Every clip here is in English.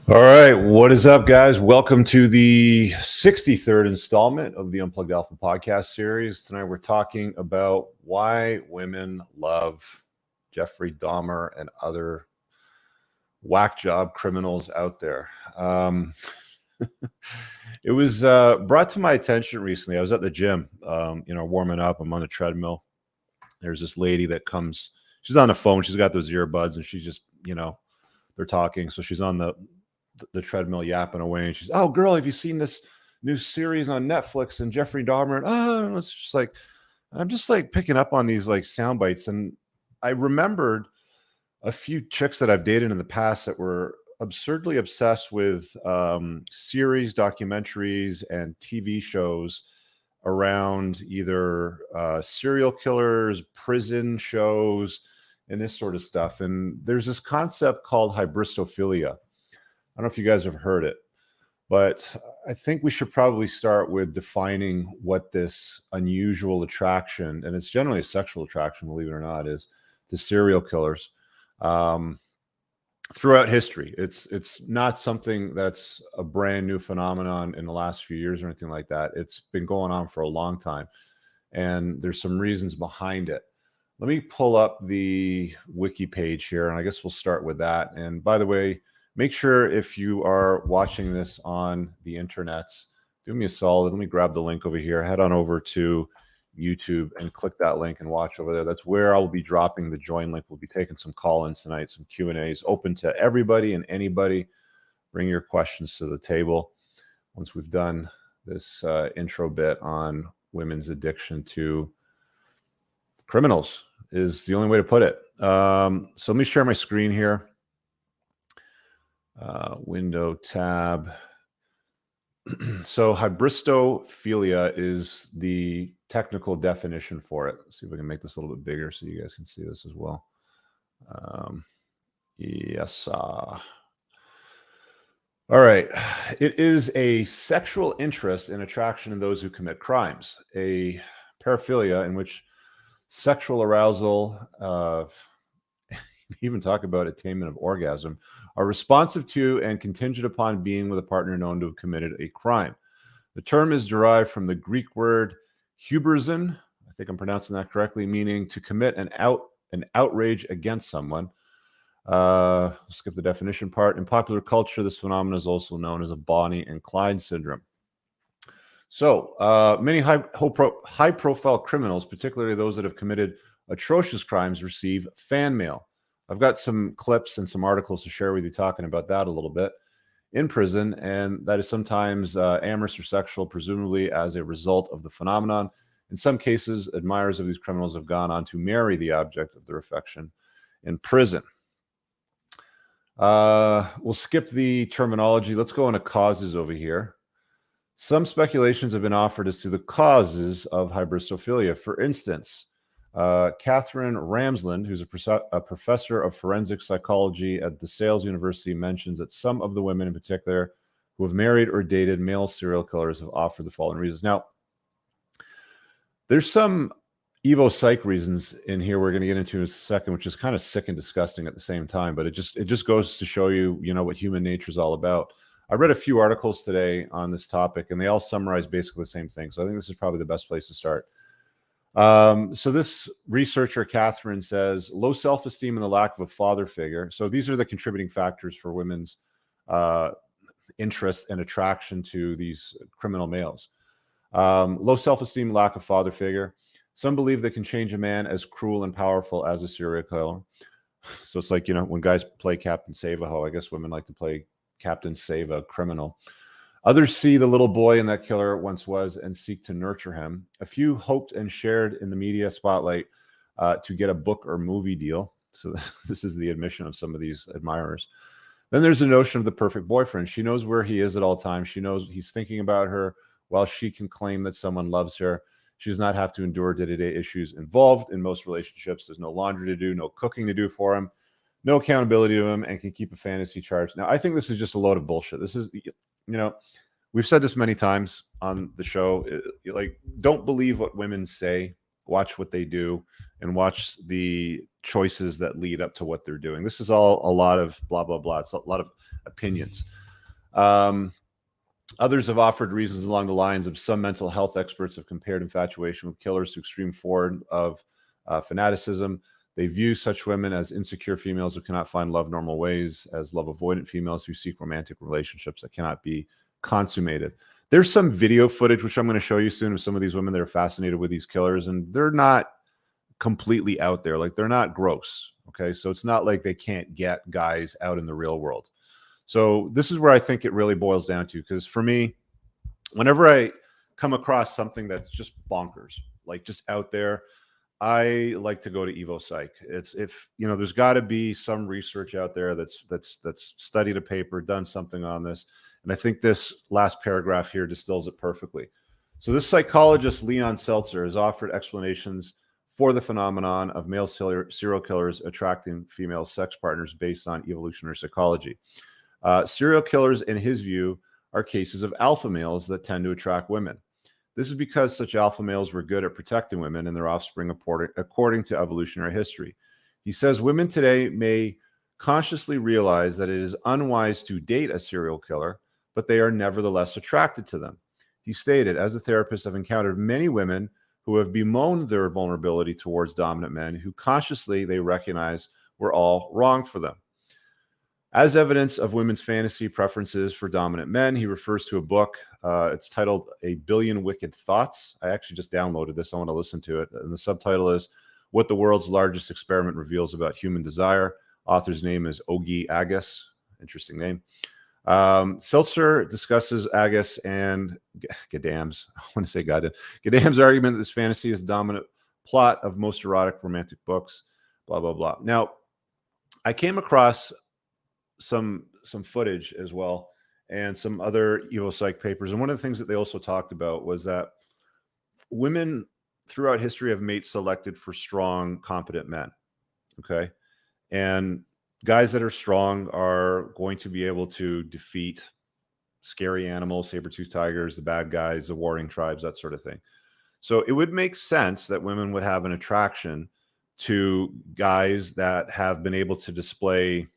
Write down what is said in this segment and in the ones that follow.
All right, what is up, guys? Welcome to the 63rd installment of the Unplugged Alpha podcast series. Tonight we're talking about why women love Jeffrey Dahmer and other whack job criminals out there. It was brought to my attention recently. I was at the gym, warming up. I'm on the treadmill. There's this lady that comes. She's on the phone. She's got those earbuds, and she's just, they're talking. So she's on the treadmill yapping away, and she's, "Oh, girl, have you seen this new series on Netflix and Jeffrey Dahmer?" And it's just like, I'm just like picking up on these like sound bites, and I remembered a few chicks that I've dated in the past that were absurdly obsessed with series, documentaries, and TV shows around either serial killers, prison shows, and this sort of stuff. And there's this concept called hybristophilia. I don't know if you guys have heard it, but I think we should probably start with defining what this unusual attraction, and it's generally a sexual attraction, believe it or not, is to serial killers throughout history. It's not something that's a brand new phenomenon in the last few years or anything like that. It's been going on for a long time, and there's some reasons behind it. Let me pull up the wiki page here, and I guess we'll start with that. And by the way, make sure if you are watching this on the internets, do me a solid. Let me grab the link over here. Head on over to YouTube and click that link and watch over there. That's where I'll be dropping the join link. We'll be taking some call-ins tonight, some Q&As, open to everybody and anybody. Bring your questions to the table. Once we've done this intro bit on women's addiction to criminals is the only way to put it. So let me share my screen here. Window tab. So hybristophilia is the technical definition for it. Let's see if I can make this a little bit bigger so you guys can see this as well. Yes. All right. It is a sexual interest and attraction in those who commit crimes. A paraphilia in which sexual arousal, even talk about attainment of orgasm, are responsive to and contingent upon being with a partner known to have committed a crime. The term is derived from the Greek word hubrism, I think I'm pronouncing that correctly, meaning to commit an outrage against someone. Skip the definition part. In popular culture, this phenomenon is also known as a Bonnie and Clyde syndrome. So many high-profile criminals, particularly those that have committed atrocious crimes, receive fan mail. I've got some clips and some articles to share with you talking about that a little bit in prison, and that is sometimes amorous or sexual, presumably as a result of the phenomenon. In some cases, admirers of these criminals have gone on to marry the object of their affection in prison. We'll skip the terminology. Let's go into causes over here. Some speculations have been offered as to the causes of hybristophilia. For instance, Catherine Ramsland, who's a professor of forensic psychology at DeSales University, mentions that some of the women in particular who have married or dated male serial killers have offered the following reasons. Now, there's some Evo psych reasons in here we're going to get into in a second, which is kind of sick and disgusting at the same time, but it just goes to show you, what human nature is all about. I read a few articles today on this topic, and they all summarize basically the same thing. So I think this is probably the best place to start. So this researcher, Catherine, says low self-esteem and the lack of a father figure. So these are the contributing factors for women's interest and attraction to these criminal males. Low self-esteem, lack of father figure. Some believe they can change a man as cruel and powerful as a serial killer. So it's like, when guys play Captain Save-A-Ho, I guess women like to play Captain Save a Criminal. Others see the little boy in that killer once was and seek to nurture him. A few hoped and shared in the media spotlight to get a book or movie deal. So this is the admission of some of these admirers. Then there's the notion of the perfect boyfriend. She knows where he is at all times. She knows he's thinking about her while she can claim that someone loves her. She does not have to endure day-to-day issues involved in most relationships. There's no laundry to do, no cooking to do for him, no accountability to him, and can keep a fantasy charge. Now, I think this is just a load of bullshit. This is, we've said this many times on the show. Like, don't believe what women say watch what they do, and watch the choices that lead up to what they're doing. This is all a lot of blah, blah, blah. It's a lot of opinions. Others have offered reasons along the lines of some mental health experts have compared infatuation with killers to extreme form of fanaticism. They view such women as insecure females who cannot find love normal ways, as love avoidant females who seek romantic relationships that cannot be consummated. There's some video footage, which I'm going to show you soon, of some of these women that are fascinated with these killers, and they're not completely out there. Like, they're not gross. Okay. So it's not like they can't get guys out in the real world. So this is where I think it really boils down to, because for me, whenever I come across something that's just bonkers, like just out there, I like to go to Evo Psych. It's, if you know, there's got to be some research out there that's studied a paper, done something on this, and I think this last paragraph here distills it perfectly. So this psychologist Leon Seltzer has offered explanations for the phenomenon of male serial killers attracting female sex partners based on evolutionary psychology. Serial killers, in his view, are cases of alpha males that tend to attract women. This is because such alpha males were good at protecting women and their offspring according to evolutionary history. He says women today may consciously realize that it is unwise to date a serial killer, but they are nevertheless attracted to them. He stated, as a therapist, I've encountered many women who have bemoaned their vulnerability towards dominant men who consciously they recognize were all wrong for them. As evidence of women's fantasy preferences for dominant men, he refers to a book. It's titled A Billion Wicked Thoughts. I actually just downloaded this. I want to listen to it. And the subtitle is What the World's Largest Experiment Reveals About Human Desire. Author's name is Ogi Agus. Interesting name. Seltzer discusses Agus and Gadam's, I want to say Gadam's argument that this fantasy is the dominant plot of most erotic romantic books, blah, blah, blah. Now, I came across some footage as well and some other Evo Psych papers. And one of the things that they also talked about was that women throughout history have mate selected for strong, competent men. Okay. And guys that are strong are going to be able to defeat scary animals, saber-toothed tigers, the bad guys, the warring tribes, that sort of thing. So it would make sense that women would have an attraction to guys that have been able to display,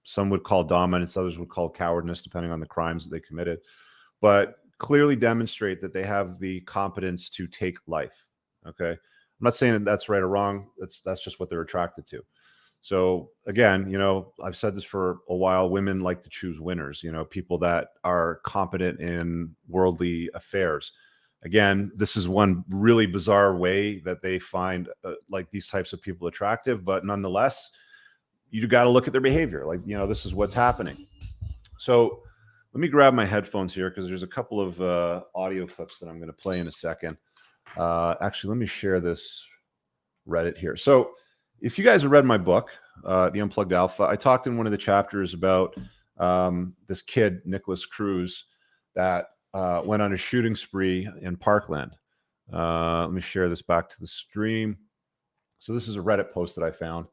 some would call dominance, others would call cowardness, depending on the crimes that they committed, but clearly demonstrate that they have the competence to take life. Okay. I'm not saying that that's right or wrong. That's just what they're attracted to. So again, you know, I've said this for a while, women like to choose winners, you know, people that are competent in worldly affairs. Again, this is one really bizarre way that they find like these types of people attractive, but nonetheless, you got to look at their behavior. Like, you know, this is what's happening. So let me grab my headphones here, because there's a couple of audio clips that I'm going to play in a second. Actually, let me share this Reddit here. So if you guys have read my book, The Unplugged Alpha, I talked in one of the chapters about this kid, Nicholas Cruz, that went on a shooting spree in Parkland. Let me share this back to the stream. So this is a Reddit post that I found.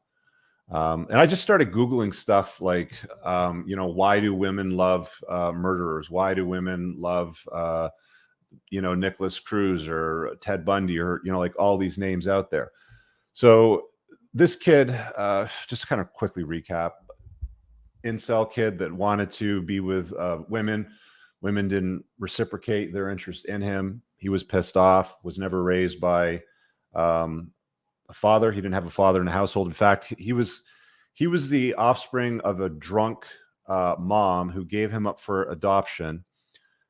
And I just started Googling stuff like, you know, why do women love murderers? Why do women love, you know, Nicholas Cruz or Ted Bundy, or, you know, like all these names out there. So this kid, just kind of quickly recap, incel kid that wanted to be with women. Women didn't reciprocate their interest in him. He was pissed off, was never raised by a father. He didn't have a father in the household. In fact, he was the offspring of a drunk mom who gave him up for adoption,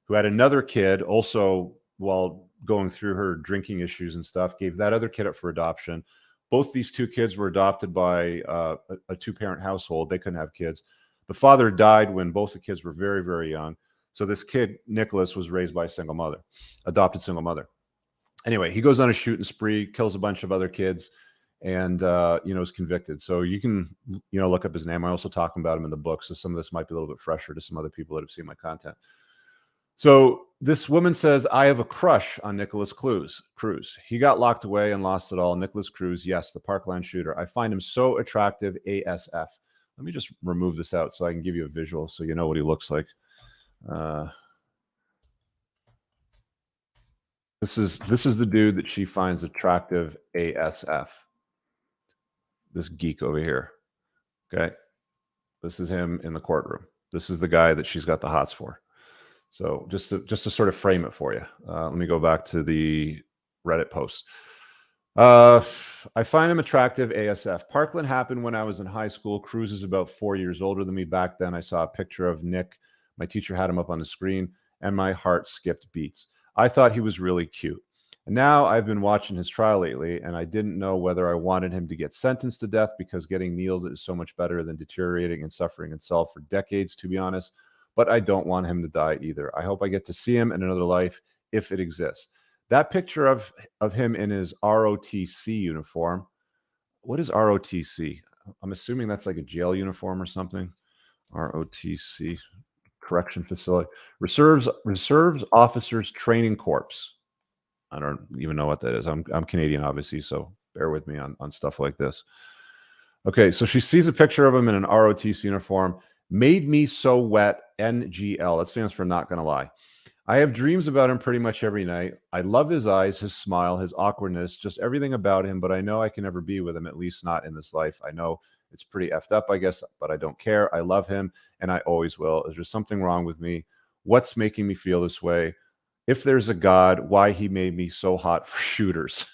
who had another kid also, while going through her drinking issues and stuff, gave that other kid up for adoption. Both these two kids were adopted by a two-parent household. They couldn't have kids. The father died when both the kids were very, very young. So this kid, Nicholas, was raised by a single mother, adopted single mother. Anyway, he goes on a shooting spree, kills a bunch of other kids, and you know, is convicted. So you can, you know, look up his name. I also talk about him in the book, so some of this might be a little bit fresher to some other people that have seen my content. So this woman says, I have a crush on Nicholas Cruz. He got locked away and lost it all. Nicholas Cruz, yes, the Parkland shooter. I find him so attractive, ASF. Let me just remove this out so I can give you a visual so you know what he looks like. This is the dude that she finds attractive ASF. This geek over here. Okay. This is him in the courtroom. This is the guy that she's got the hots for. So just to sort of frame it for you, let me go back to the Reddit post. I find him attractive ASF. Parkland happened when I was in high school. Cruz is about 4 years older than me. Back then, I saw a picture of Nick. My teacher had him up on the screen, and my heart skipped beats. I thought he was really cute. And now I've been watching his trial lately, and I didn't know whether I wanted him to get sentenced to death because getting kneeled is so much better than deteriorating and suffering itself for decades, to be honest. But I don't want him to die either. I hope I get to see him in another life if it exists. That picture of him in his ROTC uniform. What is ROTC? I'm assuming that's like a jail uniform or something. ROTC, Correction Facility. Reserves Officers Training Corps. I don't even know what that is. I'm Canadian, obviously, so bear with me on stuff like this. Okay, so she sees a picture of him in an ROTC uniform. Made me so wet, NGL. That stands for not gonna lie. I have dreams about him pretty much every night. I love his eyes, his smile, his awkwardness, just everything about him, but I know I can never be with him, at least not in this life. I know it's pretty effed up, I guess, but I don't care. I love him, and I always will. Is there something wrong with me? What's making me feel this way? If there's a God, why he made me so hot for shooters?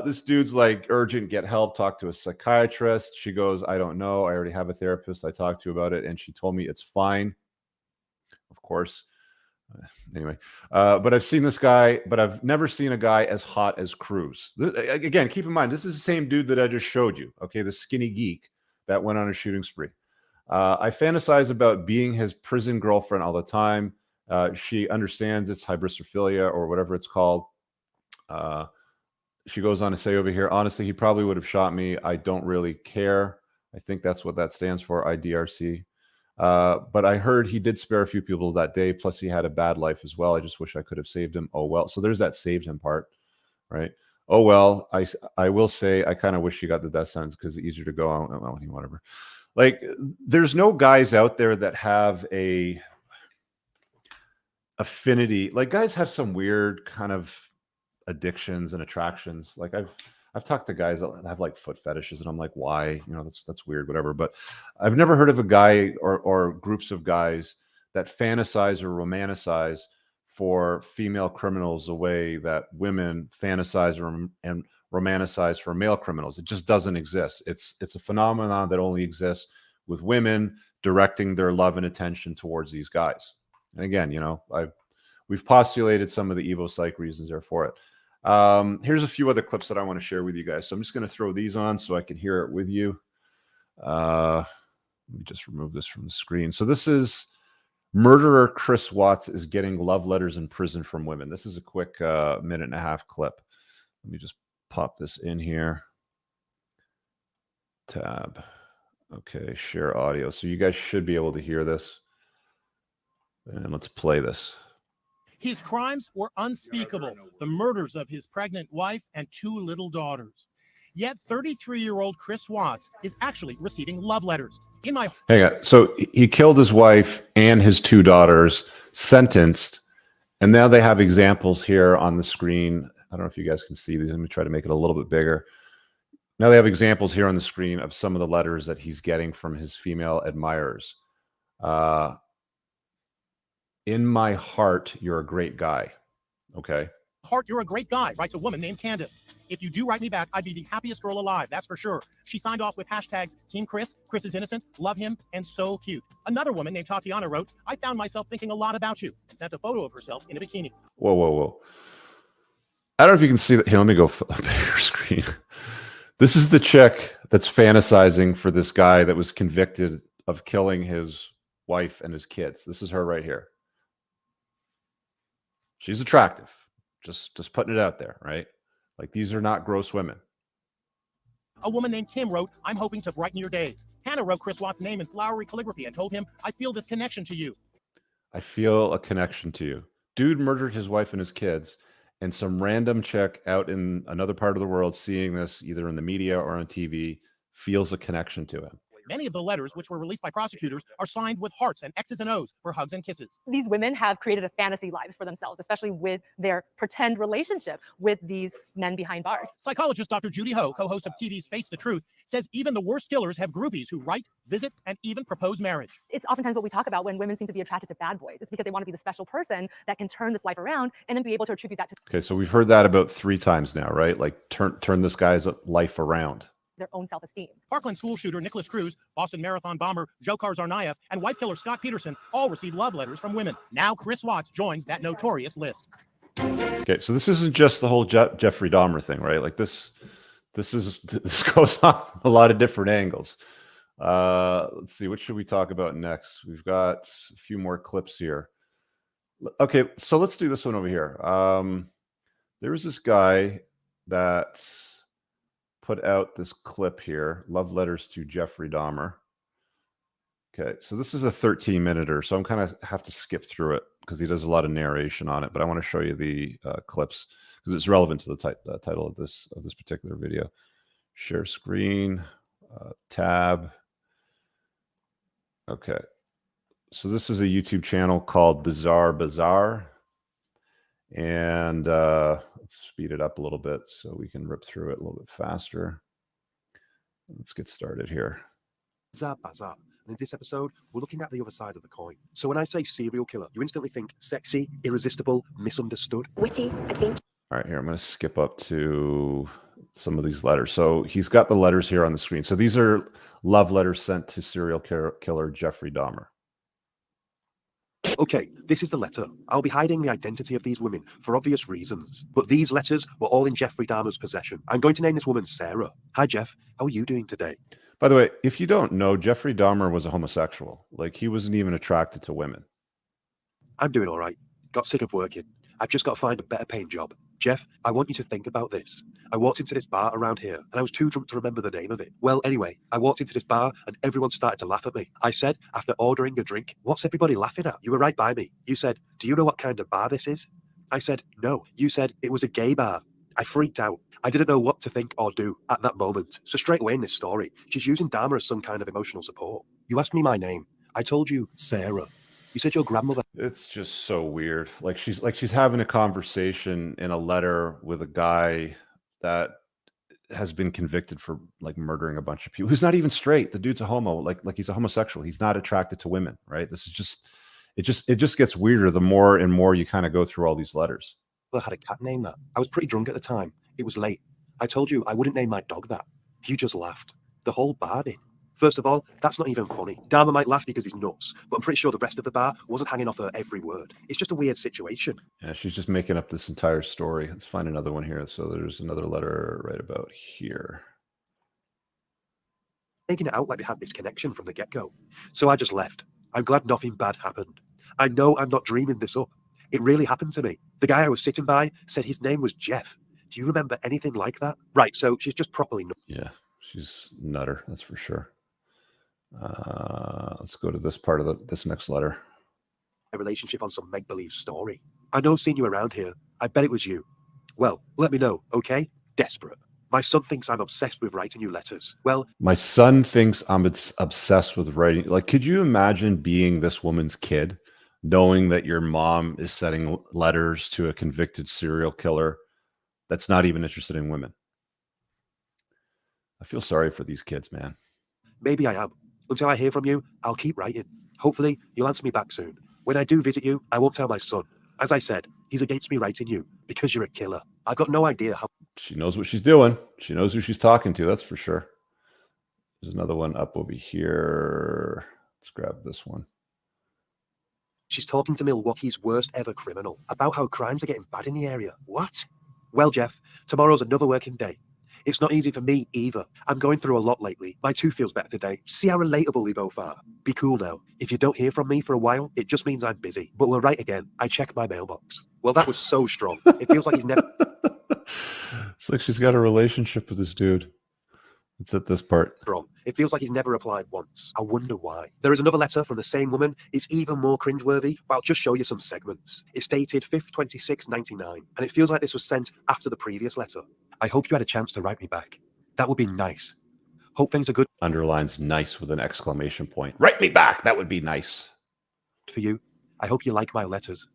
This dude's like, urgent, get help, talk to a psychiatrist. She goes, I don't know. I already have a therapist I talked to about it, and she told me it's fine. Of course. Anyway, but I've seen this guy, but I've never seen a guy as hot as Cruz. Again, keep in mind, this is the same dude that I just showed you. Okay, the skinny geek that went on a shooting spree. I fantasize about being his prison girlfriend all the time. She understands it's hybristophilia or whatever it's called. She goes on to say over here, honestly, he probably would have shot me. I don't really care. I think that's what that stands for, IDRC. But I heard he did spare a few people that day. Plus, he had a bad life as well. I just wish I could have saved him. Oh, well. So there's that saved him part, right? Oh, well, I will say I kind of wish he got the death sentence because it's easier to go on. Well, whatever. Like, there's no guys out there that have a affinity. Like, guys have some weird kind of addictions and attractions. Like, I've talked to guys that have like foot fetishes, and I'm like, why? You know, that's weird, whatever. But I've never heard of a guy or groups of guys that fantasize or romanticize for female criminals the way that women fantasize and romanticize for male criminals. It just doesn't exist. It's a phenomenon that only exists with women directing their love and attention towards these guys. And again, you know, we've postulated some of the Evo psych reasons there for it. Here's a few other clips that I want to share with you guys. So I'm just going to throw these on so I can hear it with you. Let me just remove this from the screen. So this is murderer Chris Watts is getting love letters in prison from women. This is a quick minute and a half clip. Let me just pop this in here. Tab. Okay, share audio. So you guys should be able to hear this. And let's play this. His crimes were unspeakable, the murders of his pregnant wife and 2 little daughters. Yet 33-year-old Chris Watts is actually receiving love letters. Hang on. So he killed his wife and his 2 daughters, sentenced, and now they have examples here on the screen. I don't know if you guys can see these. Let me try to make it a little bit bigger. Now they have examples here on the screen of some of the letters that he's getting from his female admirers. In my heart, you're a great guy. Okay. Heart, you're a great guy, writes a woman named Candace. If you do write me back, I'd be the happiest girl alive, that's for sure. She signed off with hashtags Team Chris, Chris is innocent, love him, and so cute. Another woman named Tatiana wrote, I found myself thinking a lot about you, and sent a photo of herself in a bikini. Whoa, whoa, whoa. I don't know if you can see that. Here, let me go a bigger screen. This is the chick that's fantasizing for this guy that was convicted of killing his wife and his kids. This is her right here. She's attractive. Just putting it out there, right? Like, these are not gross women. A woman named Kim wrote, I'm hoping to brighten your days. Hannah wrote Chris Watts' name in flowery calligraphy and told him, I feel this connection to you. I feel a connection to you. Dude murdered his wife and his kids, and some random chick out in another part of the world seeing this, either in the media or on TV, feels a connection to him. Many of the letters, which were released by prosecutors, are signed with hearts and X's and O's for hugs and kisses. These women have created a fantasy lives for themselves, especially with their pretend relationship with these men behind bars. Psychologist Dr. Judy Ho, co-host of TV's Face the Truth, says even the worst killers have groupies who write, visit, and even propose marriage. It's oftentimes what we talk about when women seem to be attracted to bad boys. It's because they want to be the special person that can turn this life around and then be able to attribute that to Okay, so we've heard that about 3 times now, right? Like turn this guy's life around. their own self-esteem. Parkland school shooter Nicholas Cruz, Boston Marathon bomber Dzhokhar Tsarnaev, and wife killer Scott Peterson all received love letters from women. Now Chris Watts joins that notorious list. Okay, so this isn't just the whole Jeffrey Dahmer thing, right? Like this goes on a lot of different angles. Let's see, what should we talk about next? We've got a few more clips here. Okay, so let's do this one over here. There was this guy that put out this clip here, love letters to Jeffrey Dahmer. Okay, so this is a 13-minute, so I'm kind of have to skip through it because he does a lot of narration on it, but I want to show you the clips because it's relevant to the title of this particular video. Share screen, tab. Okay, so this is a YouTube channel called Bizarre Bazaar, and let's speed it up a little bit so we can rip through it a little bit faster. Let's get started here. Bizarre Bazaar. And in this episode, we're looking at the other side of the coin. So when I say serial killer, you instantly think sexy, irresistible, misunderstood. Witty, adventure. All right, here, I'm going to skip up to some of these letters. So he's got the letters here on the screen. So these are love letters sent to serial killer Jeffrey Dahmer. Okay, this is the letter. I'll be hiding the identity of these women for obvious reasons. But these letters were all in Jeffrey Dahmer's possession. I'm going to name this woman Sarah. Hi, Jeff. How are you doing today? By the way, if you don't know, Jeffrey Dahmer was a homosexual. Like, he wasn't even attracted to women. I'm doing all right. Got sick of working. I've just got to find a better paying job. Jeff, I want you to think about this. I walked into this bar around here and I was too drunk to remember the name of it. Well, anyway, I walked into this bar and everyone started to laugh at me. I said, after ordering a drink, "What's everybody laughing at?" You were right by me. You said, "Do you know what kind of bar this is?" I said, "No." You said it was a gay bar. I freaked out. I didn't know what to think or do at that moment. So straight away in this story, she's using Dahmer as some kind of emotional support. You asked me my name. I told you Sarah. You said your grandmother. It's just so weird. Like she's having a conversation in a letter with a guy that has been convicted for like murdering a bunch of people. Who's not even straight. The dude's a homo. Like he's a homosexual. He's not attracted to women, right? This is just it just gets weirder the more and more you kind of go through all these letters. I had a cat named that. I was pretty drunk at the time. It was late. I told you I wouldn't name my dog that. You just laughed. The whole bar did. First of all, that's not even funny. Dahmer might laugh because he's nuts, but I'm pretty sure the rest of the bar wasn't hanging off her every word. It's just a weird situation. Yeah, she's just making up this entire story. Let's find another one here. So there's another letter right about here. Making it out like they had this connection from the get-go. So I just left. I'm glad nothing bad happened. I know I'm not dreaming this up. It really happened to me. The guy I was sitting by said his name was Jeff. Do you remember anything like that? Right, so she's just properly nuts. Yeah, she's nutter, that's for sure. Let's go to this part of this next letter. A relationship on some make-believe story. I know I've seen you around here. I bet it was you. Well, let me know, okay? Desperate. My son thinks I'm obsessed with writing you letters. Well, my son thinks I'm obsessed with writing. Like, could you imagine being this woman's kid, knowing that your mom is sending letters to a convicted serial killer that's not even interested in women? I feel sorry for these kids, man. Maybe I am. Until I hear from you, I'll keep writing. Hopefully, you'll answer me back soon. When I do visit you, I won't tell my son. As I said, he's against me writing you because you're a killer. I've got no idea how. She knows what she's doing. She knows who she's talking to, that's for sure. There's another one up over here. Let's grab this one. She's talking to Milwaukee's worst ever criminal about how crimes are getting bad in the area. What? Well, Jeff, tomorrow's another working day. It's not easy for me either. I'm going through a lot lately. My tooth feels better today. See how relatable we both are. Be cool now. If you don't hear from me for a while, it just means I'm busy. But we'll write again. I check my mailbox. Well, that was so strong. It feels like he's never... It's like she's got a relationship with this dude. It's at this part. Strong. It feels like he's never replied once. I wonder why. There is another letter from the same woman. It's even more cringeworthy, but I'll just show you some segments. It's dated 5/26/99, and it feels like this was sent after the previous letter. I hope you had a chance to write me back. That would be nice. Hope things are good Underlines nice with an exclamation point. Write me back. That would be nice. for you. I hope you like my letters.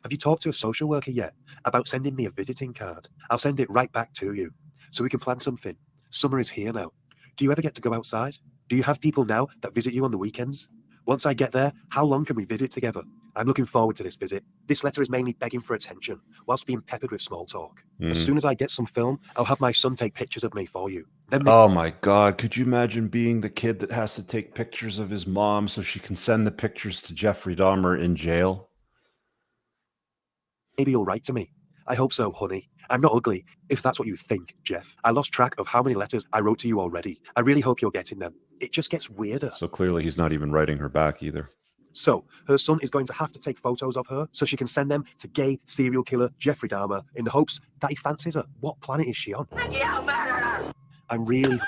Have you talked to a social worker yet about sending me a visiting card? I'll send it right back to you so we can plan something. Summer is here now. Do you ever get to go outside? Do you have people now that visit you on the weekends? Once I get there, how long can we visit together? I'm looking forward to this visit. This letter is mainly begging for attention, whilst being peppered with small talk. As soon as I get some film, I'll have my son take pictures of me for you. Then Oh my God. Could you imagine being the kid that has to take pictures of his mom so she can send the pictures to Jeffrey Dahmer in jail? maybe you'll write to me. I hope so, honey. I'm not ugly, if that's what you think, Jeff. I lost track of how many letters I wrote to you already. I really hope you're getting them. It just gets weirder. So clearly he's not even writing her back either. So, her son is going to have to take photos of her so she can send them to gay serial killer Jeffrey Dahmer in the hopes that he fancies her. What planet is she on? I'm really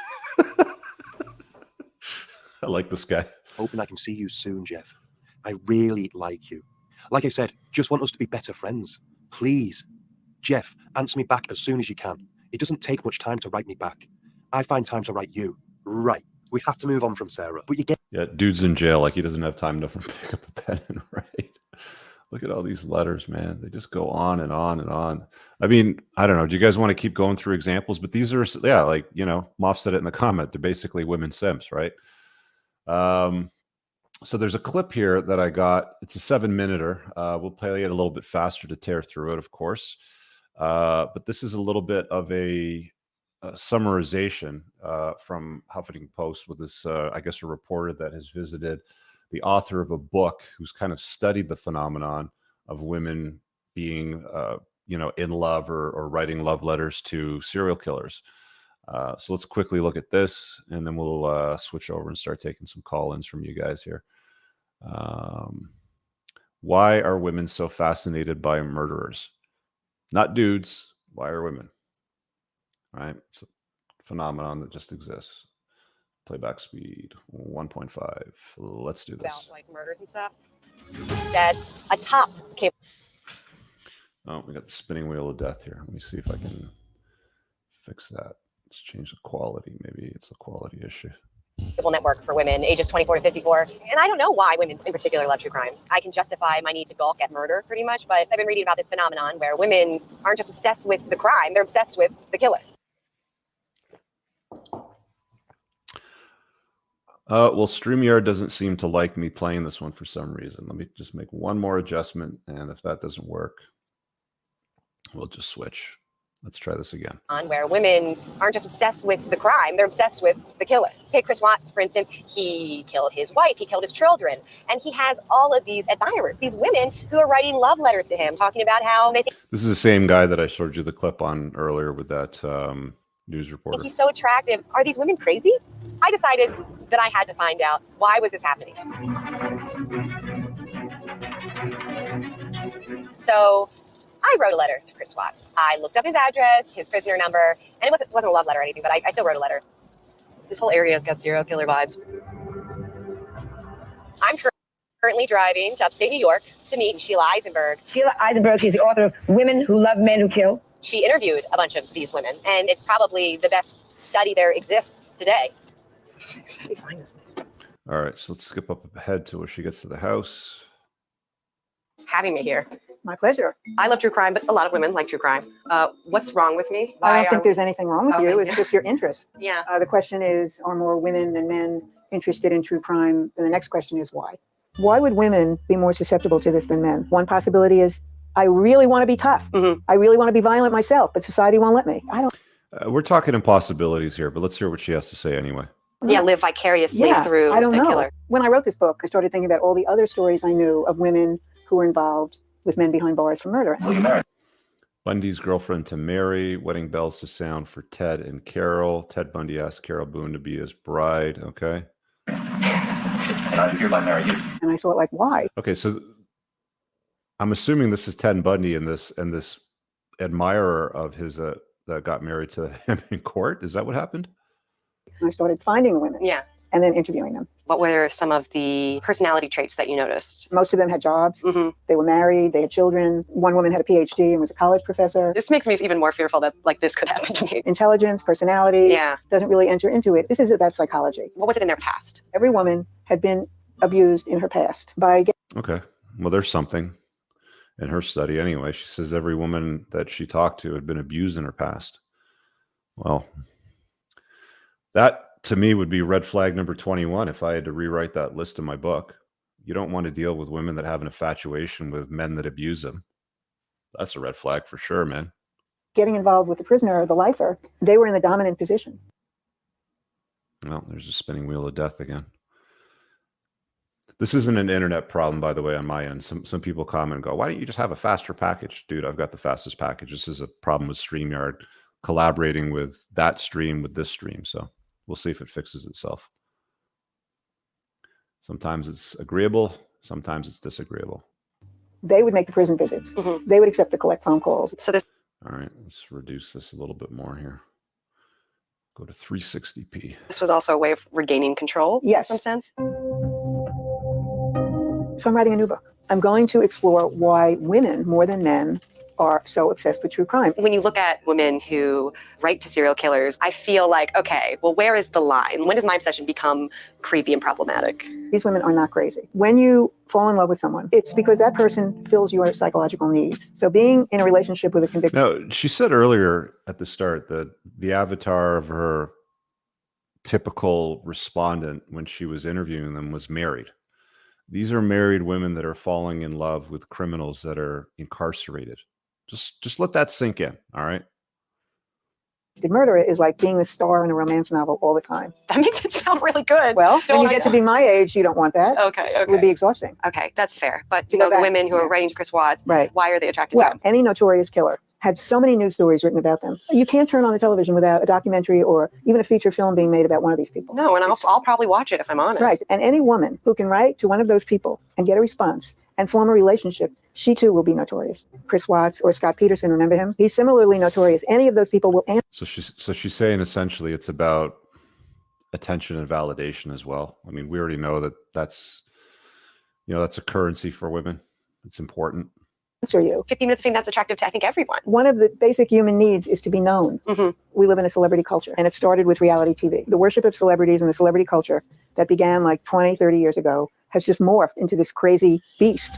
I like this guy. hoping I can see you soon, Jeff. I really like you. Like I said, just want us to be better friends. Please. Jeff, answer me back as soon as you can. It doesn't take much time to write me back. I find time to write you. Right. We have to move on from Sarah. But you get Yeah, dude's in jail. Like he doesn't have time to pick up a pen and write. Look at all these letters, man. They just go on and on and on. I mean, I don't know. Do you guys want to keep going through examples? But these are, yeah, like, you know, Moff said it in the comment. They're basically women simps, right? So there's a clip here that I got. It's a 7-minuter. We'll play it a little bit faster to tear through it, of course. But this is a little bit of a summarization from Huffington Post with this, I guess, a reporter that has visited the author of a book who's kind of studied the phenomenon of women being, you know, in love or writing love letters to serial killers. So let's quickly look at this, and then we'll switch over and start taking some call-ins from you guys here. Why are women so fascinated by murderers? Not dudes. Why are women? All right. It's a phenomenon that just exists. Playback speed 1.5. Let's do this. About like murders and stuff. That's a top cable. Oh, we got the spinning wheel of death here. Let me see if I can fix that. Let's change the quality. Maybe it's a quality issue. Network for women ages 24 to 54. And I don't know why women in particular love true crime. I can justify my need to gawk at murder pretty much, but I've been reading about this phenomenon where women aren't just obsessed with the crime, they're obsessed with the killer. Well, StreamYard doesn't seem to like me playing this one for some reason. Let me just make one more adjustment, and if that doesn't work, we'll just switch. Let's try this again. On where women aren't just obsessed with the crime, they're obsessed with the killer. Take Chris Watts, for instance. He killed his wife, he killed his children, and he has all of these admirers, these women who are writing love letters to him, talking about how they think This is the same guy that I showed you the clip on earlier with that news reporter. he's so attractive. Are these women crazy? I decided that I had to find out, why was this happening? So I wrote a letter to Chris Watts. I looked up his address, his prisoner number, and it wasn't a love letter or anything, but I still wrote a letter. This whole area has got serial killer vibes. I'm currently driving to upstate New York to meet Sheila Eisenberg. Sheila Eisenberg is the author of Women Who Love Men Who Kill. She interviewed a bunch of these women, and it's probably the best study there exists today. How do you find this place? All right, so let's skip up ahead to where she gets to the house. Having me here. My pleasure. I love true crime, but a lot of women like true crime. What's wrong with me? I don't think there's anything wrong with you. It's just your interest. Yeah. The question is, are more women than men interested in true crime? And the next question is why? Why would women be more susceptible to this than men? One possibility is, I really want to be tough. Mm-hmm. I really want to be violent myself, but society won't let me. I don't. We're talking impossibilities here, but let's hear what she has to say anyway. Yeah, live vicariously through I don't the know. killer. When I wrote this book, I started thinking about all the other stories I knew of women who were involved with men behind bars for murder. Bundy's girlfriend to marry, wedding bells to sound for Ted and Carol. Ted Bundy asked Carol Boone to be his bride. Okay. And I hereby marry you. And I thought, like, why? Okay, so I'm assuming this is Ted Bundy and this admirer of his that got married to him in court. Is that what happened? And I started finding the women. Yeah. and then interviewing them. What were some of the personality traits that you noticed? Most of them had jobs. Mm-hmm. They were married. They had children. One woman had a PhD and was a college professor. This makes me even more fearful that like this could happen to me. Intelligence, personality, Yeah. doesn't really enter into it. This is about psychology. What was it in their past? Every woman had been abused in her past by. Okay. Well, there's something in her study anyway. She says every woman that she talked to had been abused in her past. Well, that to me would be red flag number 21 if I had to rewrite that list in my book. You don't want to deal with women that have an infatuation with men that abuse them. That's a red flag for sure, man. Getting involved with the prisoner or the lifer, they were in the dominant position. Well, there's a spinning wheel of death again. This isn't an internet problem, by the way, on my end. Some people comment and go, why don't you just have a faster package? Dude, I've got the fastest package. This is a problem with StreamYard collaborating with that stream with this stream. So we'll see if it fixes itself. Sometimes it's agreeable. Sometimes it's disagreeable. They would make the prison visits. Mm-hmm. They would accept the collect phone calls. So this. All right, let's reduce this a little bit more here. Go to 360p. This was also a way of regaining control. Yes. In some sense. So I'm writing a new book. I'm going to explore why women, more than men, are so obsessed with true crime. When you look at women who write to serial killers, I feel like, okay, well, where is the line? When does my obsession become creepy and problematic? These women are not crazy. When you fall in love with someone, it's because that person fills your psychological needs. So being in a relationship with a convicted... Now, she said earlier at the start that the avatar of her typical respondent when she was interviewing them was married. These are married women that are falling in love with criminals that are incarcerated. Just let that sink in, all right? The murderer is like being the star in a romance novel all the time. That makes it sound really good. Well, when you get to be my age, you don't want that. Okay. It would be exhausting. Okay, that's fair. But To you go know, the back, women who are yeah. writing to Chris Watts, Right. why are they attracted to Well, him? any notorious killer had so many news stories written about them. You can't turn on the television without a documentary or even a feature film being made about one of these people. No, and I'll probably watch it if I'm honest. Right. And any woman who can write to one of those people and get a response and form a relationship, she too will be notorious. Chris Watts or Scott Peterson, remember him? He's similarly notorious. Any of those people will answer. So she's saying essentially it's about attention and validation as well. I mean, we already know that that's a currency for women. It's important. You. 15 minutes of fame, that's attractive to, I think, everyone. One of the basic human needs is to be known. Mm-hmm. We live in a celebrity culture, and it started with reality TV. The worship of celebrities and the celebrity culture that began like 20, 30 years ago has just morphed into this crazy beast.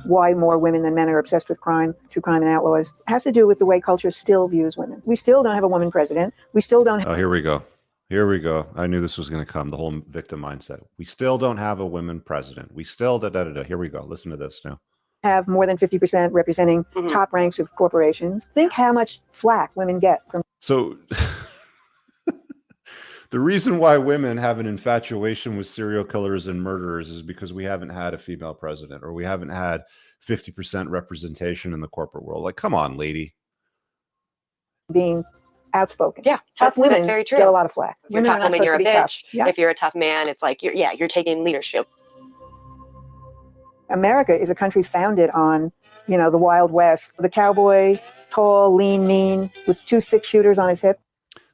Why more women than men are obsessed with crime, true crime and outlaws, has to do with the way culture still views women. We still don't have a woman president. We still don't have... Oh, here we go. Here we go. I knew this was going to come, the whole victim mindset. We still don't have a women president. We still da-da-da-da. Here we go. Listen to this now. Have more than 50% representing top ranks of corporations. Think how much flack women get from... So the reason why women have an infatuation with serial killers and murderers is because we haven't had a female president or we haven't had 50% representation in the corporate world. Like, come on, lady. Being outspoken. Yeah, tough women that's very true. get a lot of flack. If you're a Women tough are not woman, you're a supposed to be tough. bitch. Yeah. If you're a tough man, it's like, you're taking leadership. America is a country founded on, the Wild West. The cowboy, tall, lean, mean, with 2 6-shooters on his hip.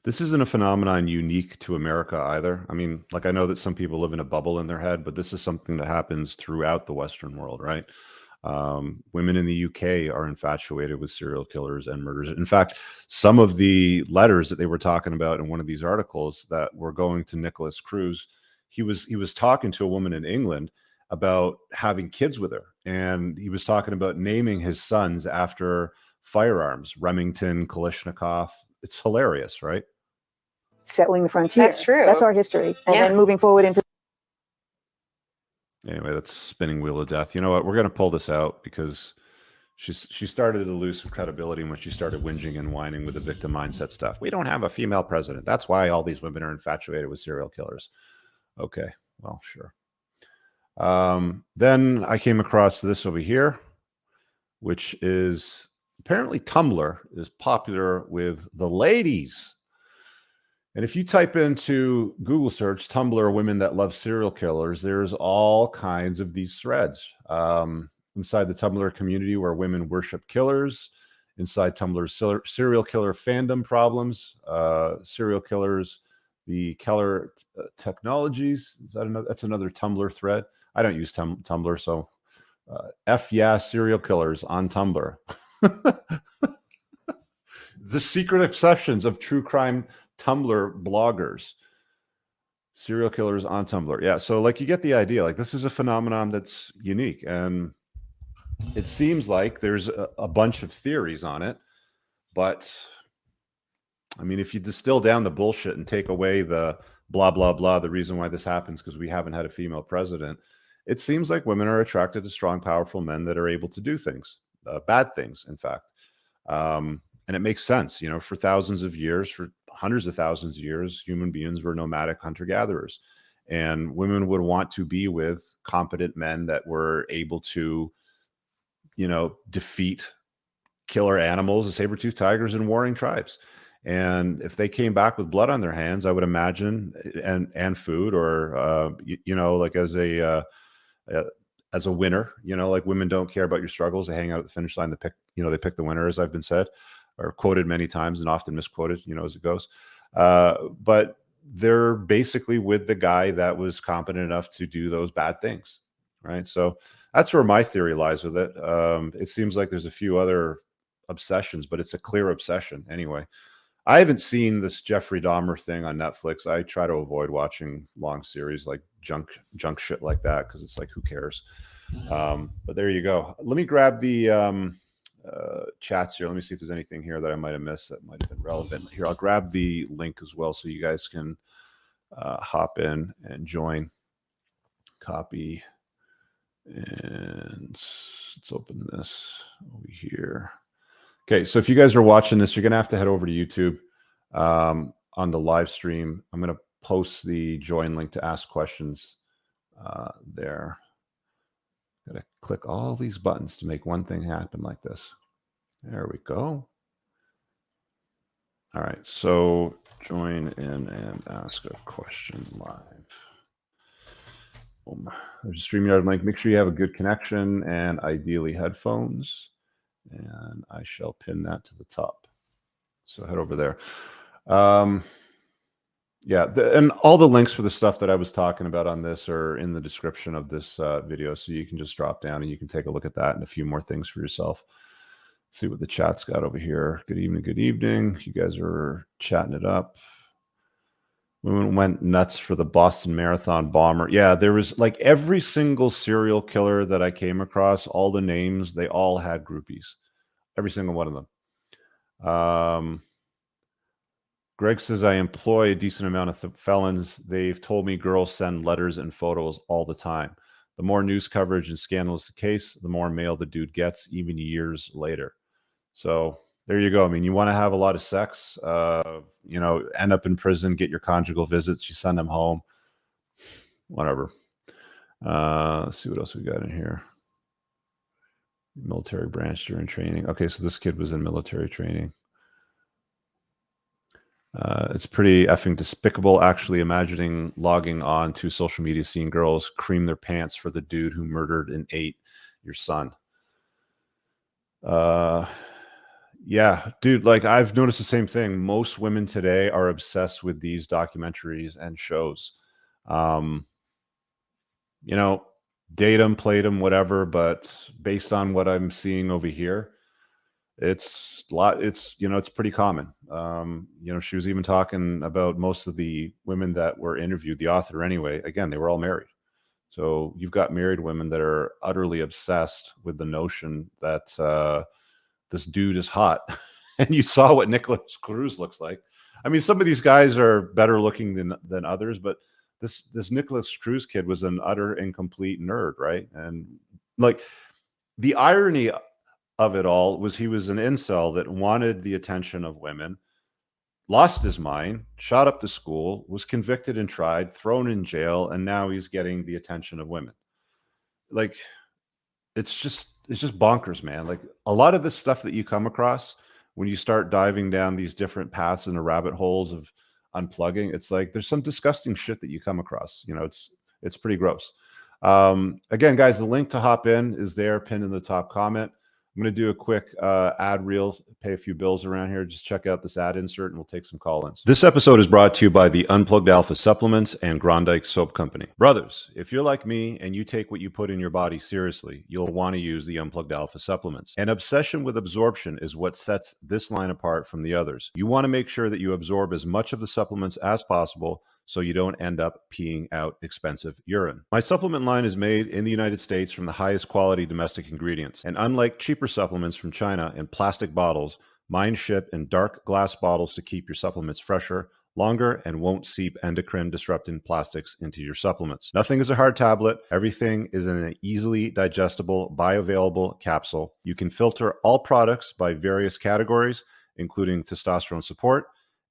This isn't a phenomenon unique to America either. I mean, like, I know that some people live in a bubble in their head, but this is something that happens throughout the Western world, right? Women in the UK are infatuated with serial killers and murderers. In fact, some of the letters that they were talking about in one of these articles that were going to Nicholas Cruz, he was talking to a woman in England about having kids with her. And he was talking about naming his sons after firearms, Remington, Kalashnikov. It's hilarious, right? Settling the frontier. That's true. That's our history. And then moving forward into... Anyway, that's spinning wheel of death. You know what? We're going to pull this out because she started to lose some credibility when she started whinging and whining with the victim mindset stuff. We don't have a female president. That's why all these women are infatuated with serial killers. Okay, well, sure. Then I came across this over here, which is apparently Tumblr is popular with the ladies. And if you type into Google search Tumblr women that love serial killers, there's all kinds of these threads inside the Tumblr community where women worship killers, inside Tumblr's serial killer fandom problems, serial killers, The Keller Technologies, is that another? That's another Tumblr thread. I don't use Tumblr, so F yeah, serial killers on Tumblr. The secret obsessions of true crime Tumblr bloggers. Serial killers on Tumblr. Yeah, so like you get the idea. Like this is a phenomenon that's unique, and it seems like there's a bunch of theories on it, but I mean, if you distill down the bullshit and take away the blah, blah, blah, the reason why this happens because we haven't had a female president, it seems like women are attracted to strong, powerful men that are able to do things, bad things, in fact. And it makes sense, you know, for thousands of years, for hundreds of thousands of years, human beings were nomadic hunter-gatherers. And women would want to be with competent men that were able to, you know, defeat killer animals, the saber-toothed tigers, and warring tribes. And if they came back with blood on their hands, I would imagine, and food, or you know, like as a winner, you know, like women don't care about your struggles. They hang out at the finish line. They pick, you know, they pick the winner, as I've been said or quoted many times, and often misquoted, you know, as it goes. But they're basically with the guy that was competent enough to do those bad things, right? So that's where my theory lies with it. It seems like there's a few other obsessions, but it's a clear obsession anyway. I haven't seen this Jeffrey Dahmer thing on Netflix. I try to avoid watching long series like junk shit like that, because it's like, who cares? But there you go. Let me grab the chats here. Let me see if there's anything here that I might have missed that might have been relevant. Here, I'll grab the link as well so you guys can hop in and join. Copy. And let's open this over here. Okay, so if you guys are watching this, you're going to have to head over to YouTube on the live stream. I'm going to post the join link to ask questions there. Got to click all these buttons to make one thing happen like this. There we go. All right, so join in and ask a question live. Boom. There's a StreamYard link. Make sure you have a good connection and ideally headphones. And I shall pin that to the top. So head over there. Yeah, and all the links for the stuff that I was talking about on this are in the description of this video. So you can just drop down and you can take a look at that and a few more things for yourself. See what the chat's got over here. Good evening, good evening. You guys are chatting it up. Women went nuts for the Boston Marathon bomber. Yeah, there was like every single serial killer that I came across, all the names, they all had groupies. Every single one of them. Greg says, I employ a decent amount of felons. They've told me girls send letters and photos all the time. The more news coverage and scandalous the case, the more mail the dude gets, even years later. So there you go. I mean, you want to have a lot of sex, you know, end up in prison, get your conjugal visits, you send them home, whatever. Let's see what else we got in here. Military branch during training. Okay, so this kid was in military training. It's pretty effing despicable, actually, imagining logging on to social media, seeing girls cream their pants for the dude who murdered and ate your son. Yeah, dude, like I've noticed the same thing. Most women today are obsessed with these documentaries and shows. You know, date them, played them, whatever, but based on what I'm seeing over here, it's you know, it's pretty common. You know, she was even talking about most of the women that were interviewed, the author anyway, again, they were all married. So you've got married women that are utterly obsessed with the notion that this dude is hot. And you saw what Nicholas Cruz looks like. I mean, some of these guys are better looking than others, but this Nicholas Cruz kid was an utter incomplete nerd, right? And like the irony of it all was he was an incel that wanted the attention of women, lost his mind, shot up the school, was convicted and tried, thrown in jail, and now he's getting the attention of women. Like, it's just bonkers, man. Like a lot of the stuff that you come across when you start diving down these different paths into rabbit holes of unplugging, it's like there's some disgusting shit that you come across. You know, it's pretty gross. Again, guys, the link to hop in is there, pinned in the top comment. I'm going to do a quick ad reel, pay a few bills around here. Just check out this ad insert and we'll take some call-ins. This episode is brought to you by the Unplugged Alpha Supplements and Grondike Soap Company. Brothers, if you're like me and you take what you put in your body seriously, you'll want to use the Unplugged Alpha Supplements. An obsession with absorption is what sets this line apart from the others. You want to make sure that you absorb as much of the supplements as possible so you don't end up peeing out expensive urine. My supplement line is made in the United States from the highest quality domestic ingredients. And unlike cheaper supplements from China in plastic bottles, mine ship in dark glass bottles to keep your supplements fresher, longer, and won't seep endocrine disrupting plastics into your supplements. Nothing is a hard tablet. Everything is in an easily digestible, bioavailable capsule. You can filter all products by various categories, including testosterone support,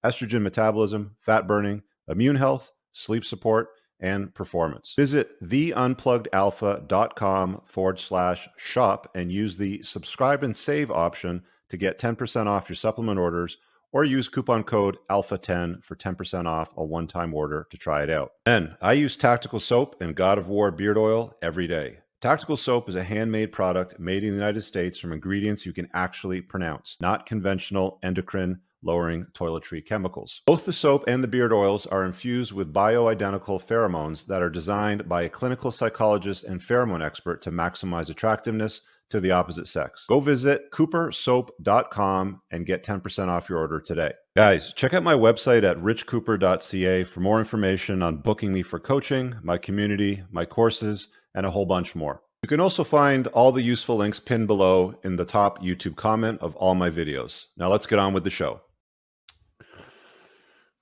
estrogen metabolism, fat burning, immune health, sleep support, and performance. Visit theunpluggedalpha.com/shop and use the subscribe and save option to get 10% off your supplement orders, or use coupon code ALPHA10 for 10% off a one-time order to try it out. Then, I use Tactical Soap and God of War beard oil every day. Tactical Soap is a handmade product made in the United States from ingredients you can actually pronounce, not conventional endocrine lowering toiletry chemicals. Both the soap and the beard oils are infused with bioidentical pheromones that are designed by a clinical psychologist and pheromone expert to maximize attractiveness to the opposite sex. Go visit coopersoap.com and get 10% off your order today. Guys, check out my website at richcooper.ca for more information on booking me for coaching, my community, my courses, and a whole bunch more. You can also find all the useful links pinned below in the top YouTube comment of all my videos. Now let's get on with the show.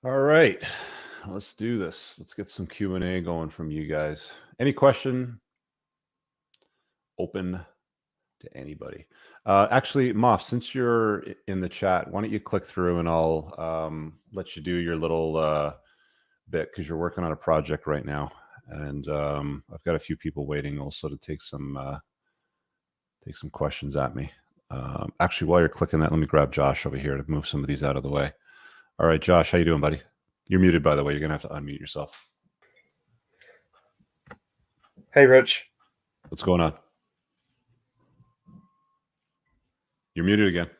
All right, let's do this. Let's get some Q&A going from you guys. Any question? Open to anybody. Actually, Moff, since you're in the chat, why don't you click through and I'll let you do your little bit, because you're working on a project right now. And I've got a few people waiting also to take some questions at me. Actually, while you're clicking that, let me grab Josh over here to move some of these out of the way. All right, Josh, how you doing, buddy? You're muted, by the way. You're going to have to unmute yourself. Hey, Rich. What's going on? You're muted again.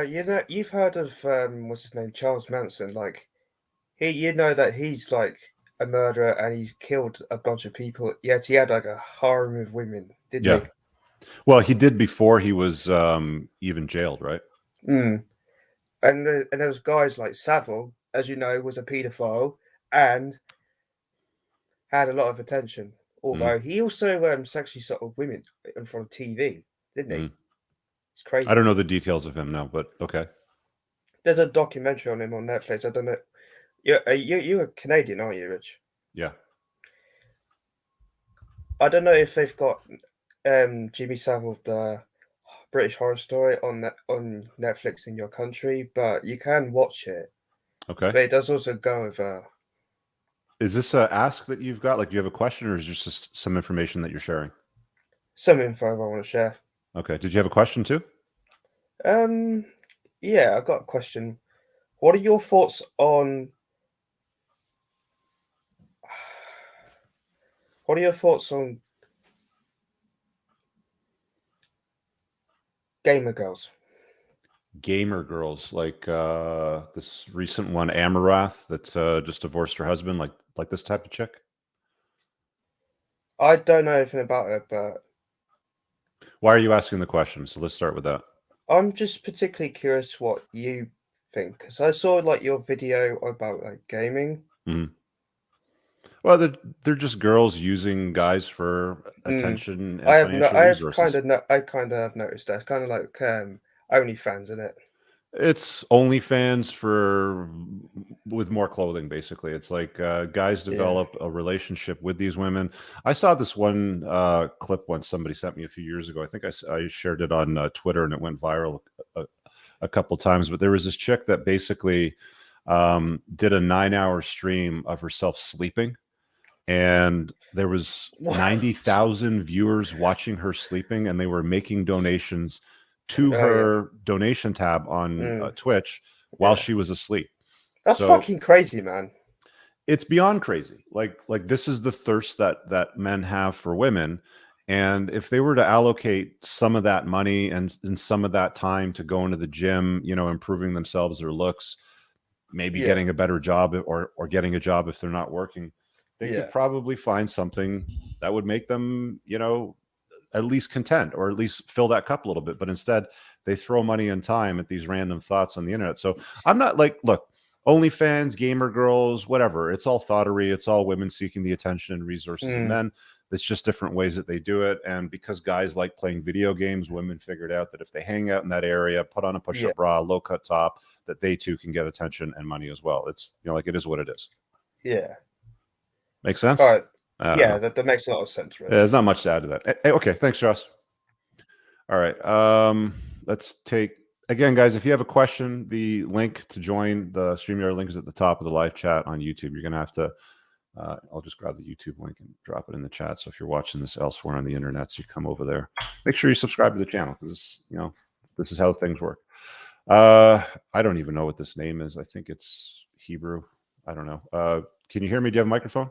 You know, you've heard of what's his name, Charles Manson. Like, you know that he's like a murderer and he's killed a bunch of people. Yet he had like a harem of women, didn't he? Well, he did before he was even jailed, right? And there was guys like Savile, as you know, was a paedophile and had a lot of attention. Although he also sexually assaulted women in front of TV, didn't he? It's crazy. I don't know the details of him now, but okay. There's a documentary on him on Netflix. I don't know. You're Canadian, aren't you, Rich? Yeah. I don't know if they've got Jimmy Savile, the British Horror Story on Netflix in your country, but you can watch it. Okay. But it does also go over. Is this a ask that you've got? Like, do you have a question, or is this just some information that you're sharing? Some info I want to share. Okay. Did you have a question too? Yeah, I've got a question. What are your thoughts on? What are your thoughts on gamer girls? Gamer girls, like this recent one, Amarath, that just divorced her husband, like this type of chick? I don't know anything about it, but why are you asking the question? So let's start with that. I'm just particularly curious what you think, because I saw like your video about like gaming. Well, they're just girls using guys for attention and I financial resources. I kind of have noticed that. Kind of like OnlyFans, isn't it? It's OnlyFans with more clothing, basically. It's like guys develop a relationship with these women. I saw this one clip once somebody sent me a few years ago. I think I shared it on Twitter and it went viral a couple times. But there was this chick that basically did a 9-hour stream of herself sleeping. And there was 90,000 viewers watching her sleeping, and they were making donations to her donation tab on Twitch while she was asleep. That's fucking crazy, man. It's beyond crazy. Like this is the thirst that men have for women, And if they were to allocate some of that money and some of that time to going to the gym, you know, improving themselves, their looks, maybe getting a better job or getting a job if they're not working, they could probably find something that would make them, you know, at least content or at least fill that cup a little bit. But instead they throw money and time at these random thoughts on the internet. So I'm not like, look, OnlyFans, gamer girls, whatever. It's all thoughterry. It's all women seeking the attention and resources of men. It's just different ways that they do it. And because guys like playing video games, women figured out that if they hang out in that area, put on a push-up bra, low-cut top, that they too can get attention and money as well. It's, you know, like it is what it is. Yeah. Makes sense? All right. Yeah, that makes a lot of sense. Really. Yeah, there's not much to add to that. Okay, thanks, Joss. All right. Let's take, again, guys, if you have a question, the link to join the StreamYard link is at the top of the live chat on YouTube. You're going to have to, I'll just grab the YouTube link and drop it in the chat. So if you're watching this elsewhere on the internet, you come over there. Make sure you subscribe to the channel because, you know, this is how things work. I don't even know what this name is. I think it's Hebrew. I don't know. Can you hear me? Do you have a microphone?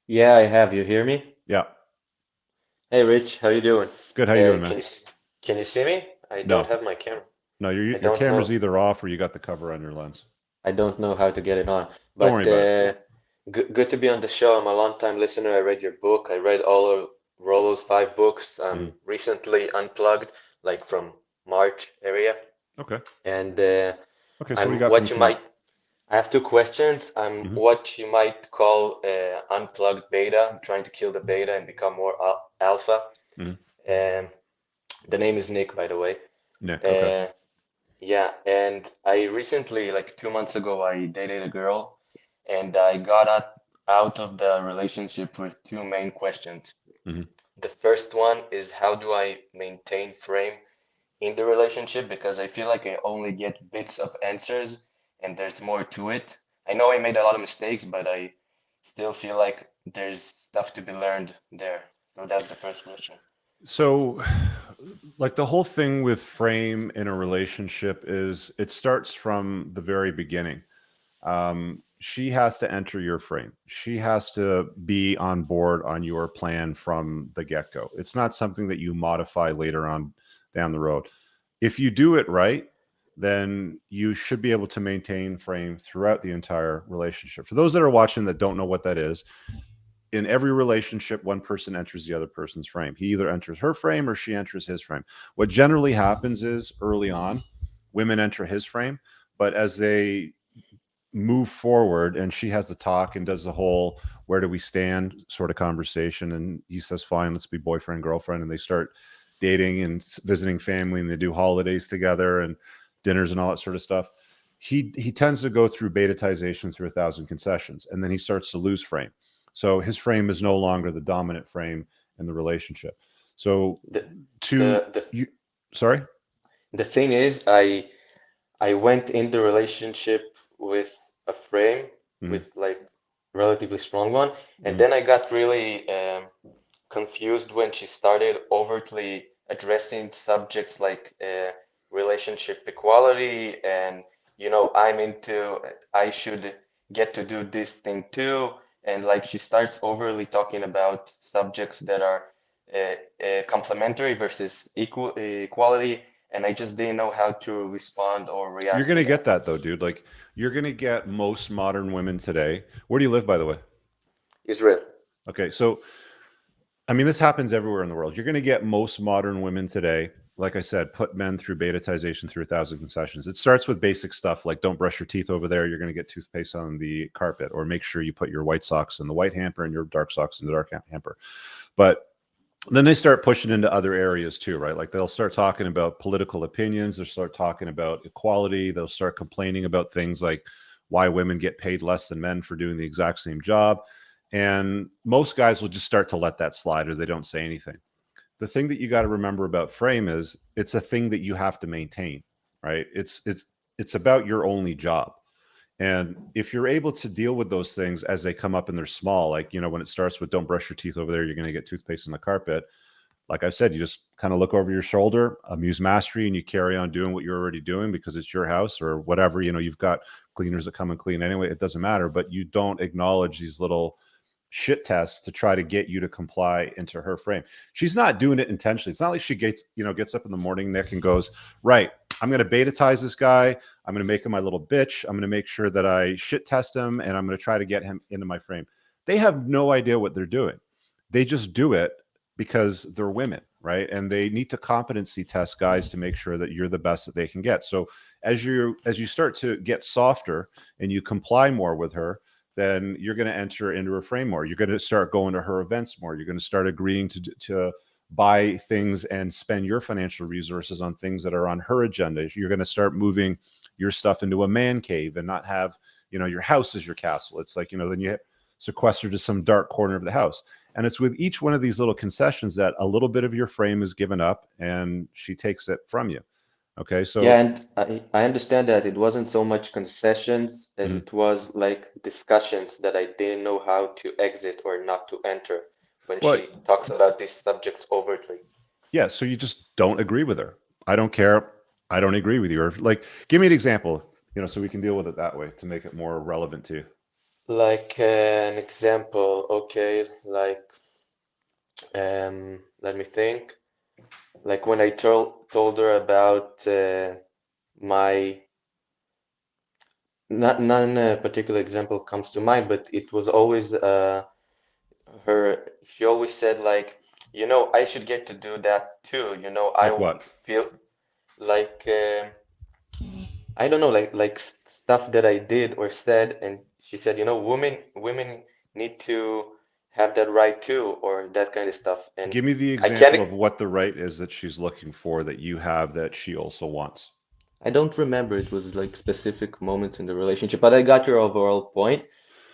Yeah, I have. You hear me? Yeah. Hey, Rich. How you doing? Good. How you doing, man? Can you see me? I don't have my camera. No, your camera's either off or you got the cover on your lens. I don't know how to get it on. But don't worry about it. Good to be on the show. I'm a long-time listener. I read your book. I read all of Rollo's 5 books. Recently unplugged, like from March area. Okay. And okay, so what you might. I have 2 questions. What you might call unplugged beta. I'm trying to kill the beta and become more alpha. The name is Nick, by the way. Nick. Okay. Yeah, and I recently, like 2 months ago, I dated a girl. And I got out of the relationship with 2 main questions. The first one is, how do I maintain frame in the relationship? Because I feel like I only get bits of answers and there's more to it. I know I made a lot of mistakes, but I still feel like there's stuff to be learned there. So that's the first question. So like the whole thing with frame in a relationship is it starts from the very beginning. She has to enter your frame. She has to be on board on your plan from the get-go. It's not something that you modify later on down the road. If you do it right, then you should be able to maintain frame throughout the entire relationship. For those that are watching that don't know what that is, in every relationship, one person enters the other person's frame. He either enters her frame or she enters his frame. What generally happens is early on, women enter his frame, but as they move forward and she has the talk and does the whole where do we stand sort of conversation, and he says fine, let's be boyfriend girlfriend, and they start dating and visiting family and they do holidays together and dinners and all that sort of stuff. He tends to go through betatization through 1,000 concessions, and then he starts to lose frame. So his frame is no longer the dominant frame in the relationship. So sorry, the thing is, I went in the relationship with a frame, with like relatively strong one, and then I got really confused when she started overtly addressing subjects like relationship equality and, you know, I should get to do this thing too, and like she starts overly talking about subjects that are complementary versus equality. And I just didn't know how to respond or react. You're going to get that though, dude. Like you're going to get most modern women today. Where do you live, by the way? Israel. Okay. So, I mean, this happens everywhere in the world. You're going to get most modern women today. Like I said, put men through betatization through 1,000 concessions. It starts with basic stuff like don't brush your teeth over there. You're going to get toothpaste on the carpet, or make sure you put your white socks in the white hamper and your dark socks in the dark hamper. But then they start pushing into other areas too, right? Like they'll start talking about political opinions. They'll start talking about equality. They'll start complaining about things like why women get paid less than men for doing the exact same job. And most guys will just start to let that slide, or they don't say anything. The thing that you got to remember about frame is it's a thing that you have to maintain, right? It's about your only job. And if you're able to deal with those things as they come up and they're small, like, you know, when it starts with don't brush your teeth over there, you're going to get toothpaste on the carpet. Like I said, you just kind of look over your shoulder, amuse mastery, and you carry on doing what you're already doing because it's your house or whatever. You know, you've got cleaners that come and clean anyway. It doesn't matter, but you don't acknowledge these little shit tests to try to get you to comply into her frame. She's not doing it intentionally. It's not like she gets up in the morning, Nick, and goes, right, I'm going to beta-tize this guy. I'm going to make him my little bitch. I'm going to make sure that I shit test him, and I'm going to try to get him into my frame. They have no idea what they're doing. They just do it because they're women, right? And they need to competency test guys to make sure that you're the best that they can get. So as you start to get softer and you comply more with her, then you're going to enter into her frame more. You're going to start going to her events more. You're going to start agreeing to buy things and spend your financial resources on things that are on her agenda. You're going to start moving your stuff into a man cave and not have, your house as your castle. It's like, then you sequester to some dark corner of the house. And it's with each one of these little concessions that a little bit of your frame is given up and she takes it from you. Okay. So yeah, and I understand that it wasn't so much concessions as it was like discussions that I didn't know how to exit or not to enter when she talks about these subjects overtly. Yeah. So you just don't agree with her. I don't care. I don't agree with you. Or like, give me an example, so we can deal with it that way to make it more relevant to you. Like an example, okay, like let me think. Like when I told her about my none particular example comes to mind, but it was always she always said like, I should get to do that too. I what? Feel like I don't know, like stuff that I did or said, and she said, women need to have that right too, or that kind of stuff. And give me the example of what the right is that she's looking for that you have that she also wants. I don't remember. It was like specific moments in the relationship, but I got your overall point.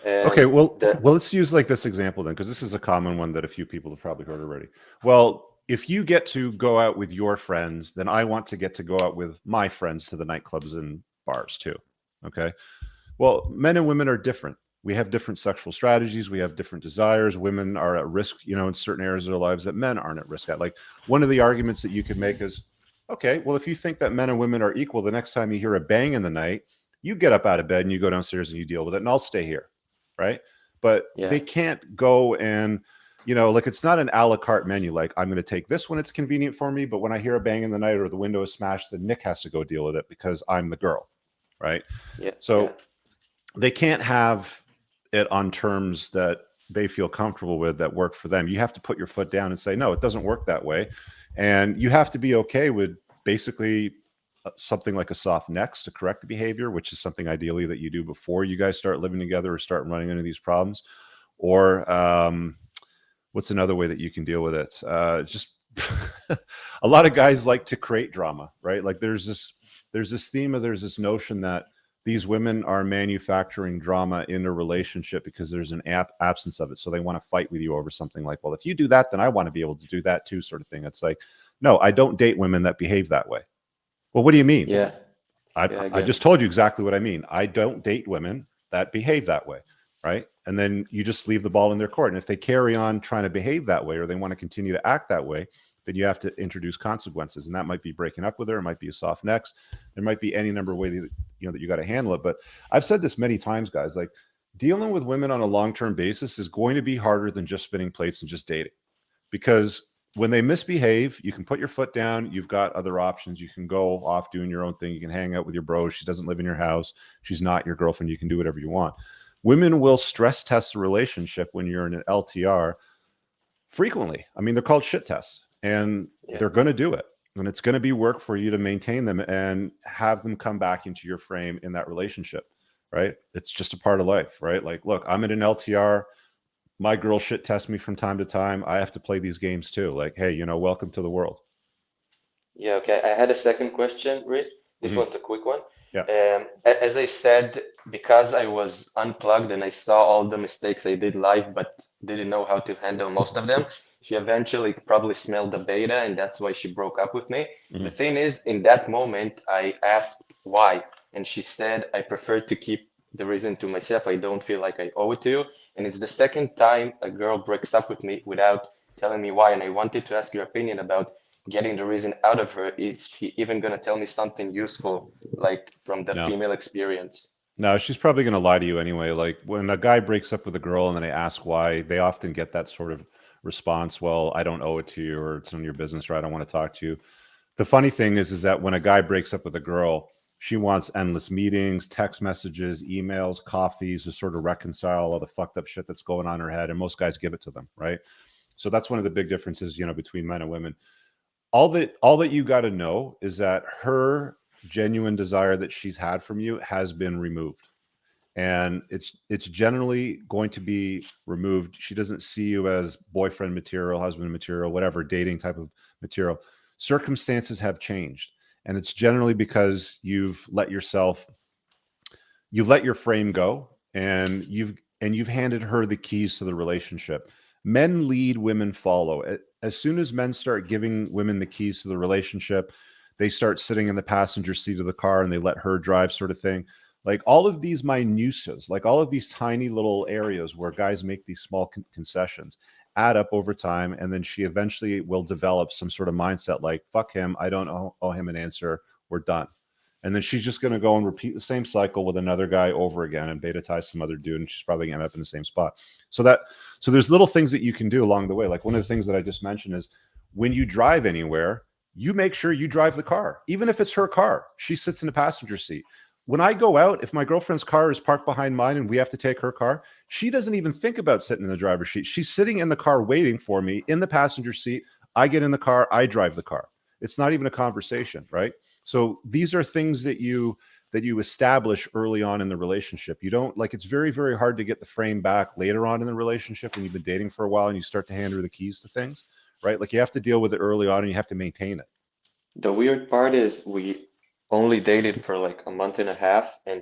Okay, well, let's use like this example then, because this is a common one that a few people have probably heard already. Well, if you get to go out with your friends, then I want to get to go out with my friends to the nightclubs and bars too. Okay. Well, men and women are different. We have different sexual strategies. We have different desires. Women are at risk, in certain areas of their lives that men aren't at risk at. Like one of the arguments that you could make is, okay, well, if you think that men and women are equal, the next time you hear a bang in the night, you get up out of bed and you go downstairs and you deal with it, and I'll stay here. Right. But they can't go and, like it's not an a la carte menu. Like I'm going to take this when it's convenient for me, but when I hear a bang in the night or the window is smashed, then Nick has to go deal with it because I'm the girl. Right. Yeah. So they can't have it on terms that they feel comfortable with that work for them. You have to put your foot down and say, no, it doesn't work that way. And you have to be okay with basically something like a soft next to correct the behavior, which is something ideally that you do before you guys start living together or start running into these problems. Or what's another way that you can deal with it? Just a lot of guys like to create drama, right? Like there's this theme of there's this notion that these women are manufacturing drama in a relationship because there's an absence of it. So they want to fight with you over something like, well, if you do that, then I want to be able to do that too, sort of thing. It's like, no, I don't date women that behave that way. Well, what do you mean? Yeah. I just told you exactly what I mean. I don't date women that behave that way. Right. And then you just leave the ball in their court. And if they carry on trying to behave that way, or they want to continue to act that way, then you have to introduce consequences. And that might be breaking up with her. It might be a soft next. There might be any number of ways that you got to handle it. But I've said this many times, guys, like dealing with women on a long-term basis is going to be harder than just spinning plates and just dating, because when they misbehave, you can put your foot down. You've got other options. You can go off doing your own thing. You can hang out with your bros. She doesn't live in your house. She's not your girlfriend. You can do whatever you want. Women will stress test the relationship when you're in an LTR frequently. I mean, they're called shit tests, and they're going to do it. And it's going to be work for you to maintain them and have them come back into your frame in that relationship, right? It's just a part of life, right? Like, look, I'm in an LTR. My girl shit tests me from time to time. I have to play these games too. Like, hey, welcome to the world. Yeah, okay. I had a second question, Rich. This one's a quick one. Yeah. As I said, because I was unplugged and I saw all the mistakes I did live, but didn't know how to handle most of them, she eventually probably smelled the beta, and that's why she broke up with me. The thing is, in that moment, I asked why, and she said, I prefer to keep the reason to myself. I don't feel like I owe it to you. And it's the second time a girl breaks up with me without telling me why. And I wanted to ask your opinion about getting the reason out of her. Is she even going to tell me something useful, like from the female experience? No, she's probably going to lie to you anyway. Like when a guy breaks up with a girl and then they ask why, they often get that sort of response. Well, I don't owe it to you, or it's none of your business, or I don't want to talk to you. The funny thing is that when a guy breaks up with a girl, she wants endless meetings, text messages, emails, coffees to sort of reconcile all the fucked up shit that's going on in her head. And most guys give it to them, right? So that's one of the big differences, between men and women. All that you got to know is that her genuine desire that she's had from you has been removed, and it's generally going to be removed. She doesn't see you as boyfriend material, husband material, whatever, dating type of material. Circumstances have changed, and it's generally because you've let your frame go, and you've handed her the keys to the relationship. Men lead, women follow. As soon as men start giving women the keys to the relationship, they start sitting in the passenger seat of the car and they let her drive, sort of thing. Like all of these minutiae, like all of these tiny little areas where guys make these small concessions add up over time. And then she eventually will develop some sort of mindset like, fuck him, I don't owe him an answer, we're done. And then she's just going to go and repeat the same cycle with another guy over again and beta tie some other dude, and she's probably going to end up in the same spot. So there's little things that you can do along the way. Like one of the things that I just mentioned is when you drive anywhere, you make sure you drive the car. Even if it's her car, she sits in the passenger seat. When I go out, if my girlfriend's car is parked behind mine and we have to take her car, she doesn't even think about sitting in the driver's seat. She's sitting in the car waiting for me in the passenger seat. I get in the car, I drive the car. It's not even a conversation, right? So these are things that you establish early on in the relationship. You don't it's very, very hard to get the frame back later on in the relationship when you've been dating for a while and you start to hand her the keys to things, right? Like you have to deal with it early on and you have to maintain it. The weird part is we only dated for like a month and a half, and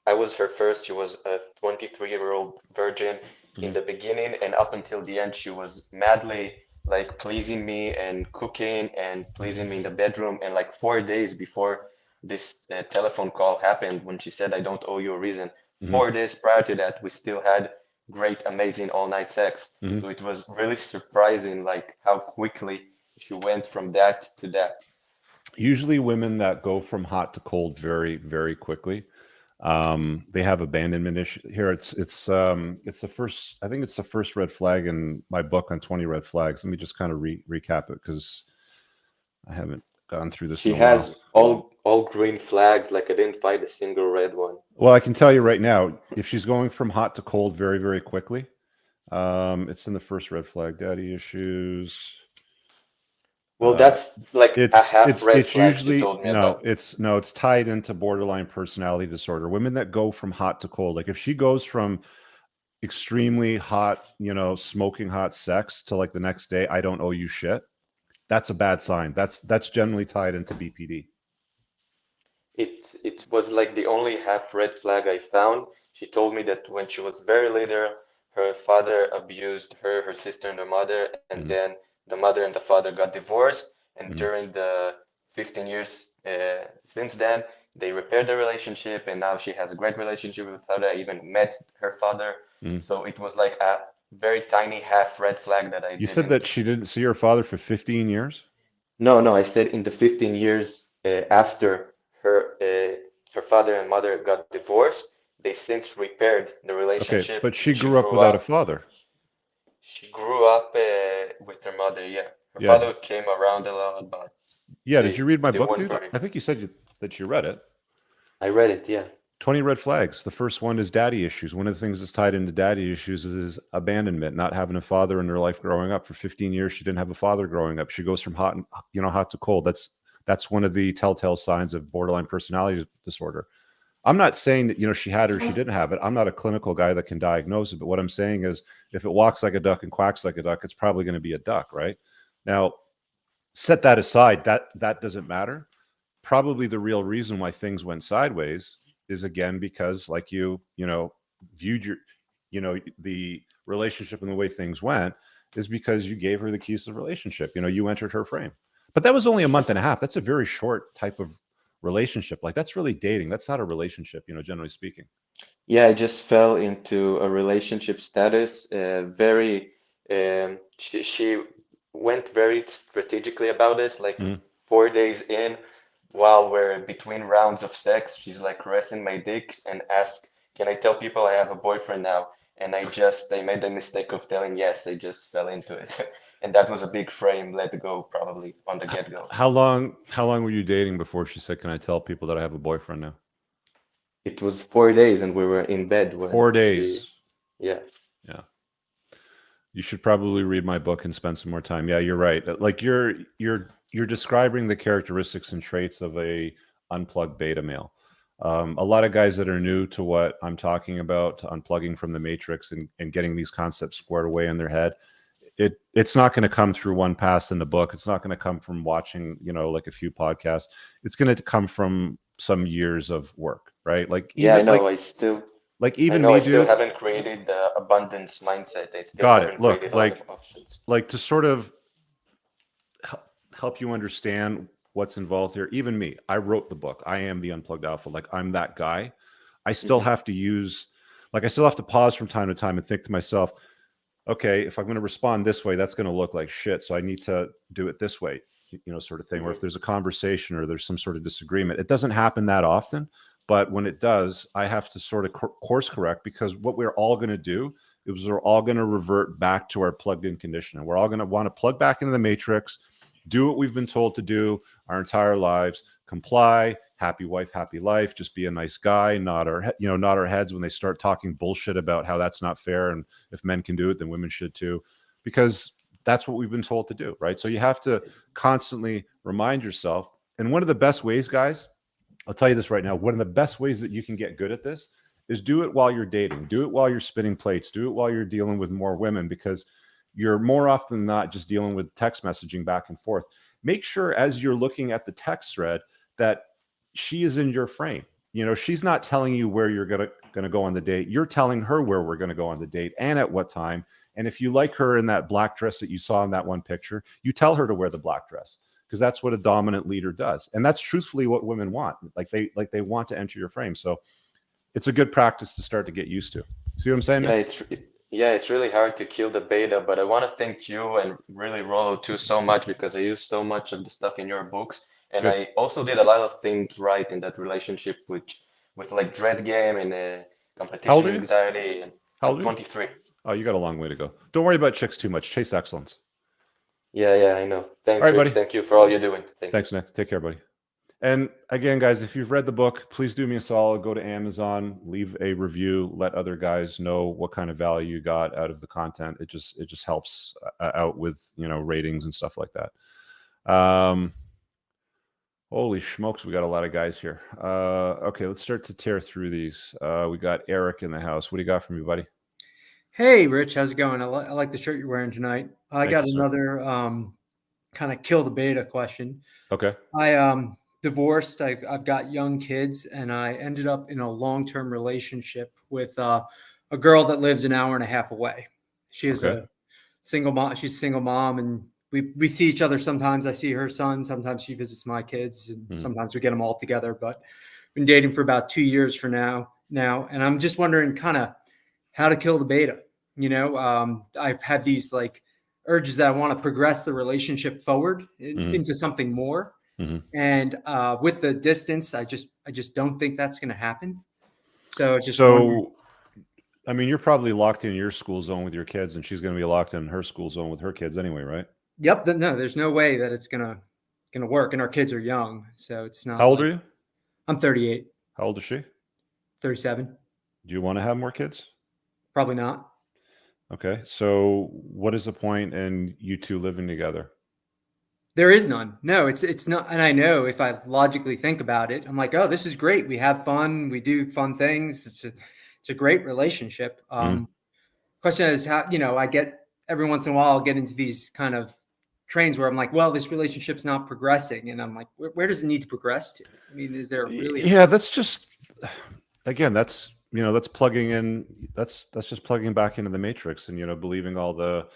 I was her first. She was a 23-year-old virgin in the beginning, and up until the end, she was madly like pleasing me and cooking and pleasing me in the bedroom. And like 4 days before this telephone call happened, when she said, I don't owe you a reason, 4 days prior to that, we still had great, amazing all-night sex. So it was really surprising like how quickly she went from that to that. Usually women that go from hot to cold very, very quickly, they have abandonment issue. Here it's the first, I think it's the first red flag in my book on 20 red flags. Let me just kind of recap it because I haven't gone through this. She has all green flags. Like I didn't find a single red one. Well, I can tell you right now, if she's going from hot to cold very, very quickly, it's in the first red flag. Daddy issues. Well, that's like a half red flag. Usually, she told me about. It's tied into borderline personality disorder. Women that go from hot to cold, like if she goes from extremely hot, smoking hot sex to like the next day, I don't owe you shit. That's a bad sign. That's generally tied into BPD. It was like the only half red flag I found. She told me that when she was very little, her father abused her sister, and her mother, and then the mother and the father got divorced. And during the 15 years since then, they repaired the relationship, and now she has a great relationship with her father. I even met her father. So it was like a very tiny half red flag that I. You said that she didn't see her father for 15 years? No, I said in the 15 years after her father and mother got divorced, they since repaired the relationship. Okay, but she grew up without a father. She grew up with her mother, yeah. Her father came around a lot, but... Yeah, did you read my book, dude? I think you said that you read it. I read it, yeah. 20 red flags. The first one is daddy issues. One of the things that's tied into daddy issues is abandonment, not having a father in her life growing up. For 15 years, she didn't have a father growing up. She goes from hot to cold. That's one of the telltale signs of borderline personality disorder. I'm not saying that, she had it or she didn't have it. I'm not a clinical guy that can diagnose it. But what I'm saying is if it walks like a duck and quacks like a duck, it's probably going to be a duck, right? Now, set that aside. That doesn't matter. Probably the real reason why things went sideways is, again, because like you viewed the relationship and the way things went is because you gave her the keys to the relationship. You entered her frame. But that was only a month and a half. That's a very short type of relationship. Like that's really dating. That's not a relationship, generally speaking. Yeah, I just fell into a relationship status. She went very strategically about this. Like 4 days in, while we're between rounds of sex, she's like caressing my dick and ask, "Can I tell people I have a boyfriend now?" And I made the mistake of telling yes. I just fell into it, and that was a big frame. Let go probably on the get go. How long were you dating before she said, "Can I tell people that I have a boyfriend now"? It was 4 days, and we were in bed when 4 days. Yeah. You should probably read my book and spend some more time. Yeah, you're right. Like you're describing the characteristics and traits of a unplugged beta male. A lot of guys that are new to what I'm talking about, unplugging from the matrix and getting these concepts squared away in their head, it's not going to come through one pass in the book. It's not going to come from watching, like a few podcasts. It's going to come from some years of work, right? Like Yeah, I even, know. like, I still like I even know me, I still dude. haven't created the abundance mindset. I still Got haven't it. Look, created all the options. like to sort of help you understand what's involved here. Even me, I wrote the book. I am the unplugged alpha. Like I'm that guy. I still have to use, like I still have to pause from time to time and think to myself, okay, if I'm going to respond this way, that's going to look like shit. So I need to do it this way, sort of thing. Or if there's a conversation or there's some sort of disagreement, it doesn't happen that often. But when it does, I have to sort of course correct, because what we're all going to do is we're all going to revert back to our plugged in condition. And we're all going to want to plug back into the matrix, do what we've been told to do our entire lives, comply, happy wife, happy life, just be a nice guy, nod our heads when they start talking bullshit about how that's not fair. And if men can do it, then women should too, because that's what we've been told to do. Right. So you have to constantly remind yourself. And one of the best ways, guys, I'll tell you this right now, one of the best ways that you can get good at this is do it while you're dating, do it while you're spinning plates, do it while you're dealing with more women, because you're more often than not just dealing with text messaging back and forth. Make sure as you're looking at the text thread that she is in your frame. She's not telling you where you're going to go on the date. You're telling her where we're going to go on the date and at what time. And if you like her in that black dress that you saw in that one picture, you tell her to wear the black dress, because that's what a dominant leader does. And that's truthfully what women want. Like they want to enter your frame. So it's a good practice to start to get used to. See what I'm saying? It's really hard to kill the beta, but I want to thank you and really Rollo too so much, because I used so much of the stuff in your books. And Good. I also did a lot of things right in that relationship with like dread game and competition anxiety. And How old are you? 23. Oh, you got a long way to go. Don't worry about chicks too much. Chase excellence. Yeah, I know. Thanks, all right, Rich. buddy. Thank you for all you're doing. Thanks, Nick. Take care, buddy. And again, guys, if you've read the book, please do me a solid. Go to Amazon, leave a review, let other guys know what kind of value you got out of the content. It just helps out with ratings and stuff like that. Holy smokes, we got a lot of guys here. Okay, let's start to tear through these. We got Eric in the house. What do you got for me, buddy? Hey, Rich, how's it going? I like the shirt you're wearing tonight. I got another kind of kill the beta question. Okay. I divorced. I've got young kids, and I ended up in a long-term relationship with a girl that lives an hour and a half away. She is a single mom. She's a single mom, and we see each other sometimes. I see her son. Sometimes she visits my kids, and sometimes we get them all together. But been dating for about 2 years for now, and I'm just wondering kind of how to kill the beta. I've had these like urges that I want to progress the relationship forward into something more. And with the distance, I just don't think that's going to happen. So I mean, you're probably locked in your school zone with your kids, and she's going to be locked in her school zone with her kids anyway, right? Yep. No, there's no way that it's gonna work. And our kids are young, so it's not. How old are you? I'm 38. How old is she? 37. Do you want to have more kids? Probably not. Okay. So what is the point in you two living together? There is none. No, it's not. And I know if I logically think about it, I'm like, oh, this is great. We have fun. We do fun things. It's a great relationship. Question is how, I get every once in a while, I'll get into these kind of trains where I'm like, well, this relationship's not progressing. And I'm like, where does it need to progress to? I mean, is there really? Yeah, that's just, again, that's plugging in. That's just plugging back into the matrix and, believing all the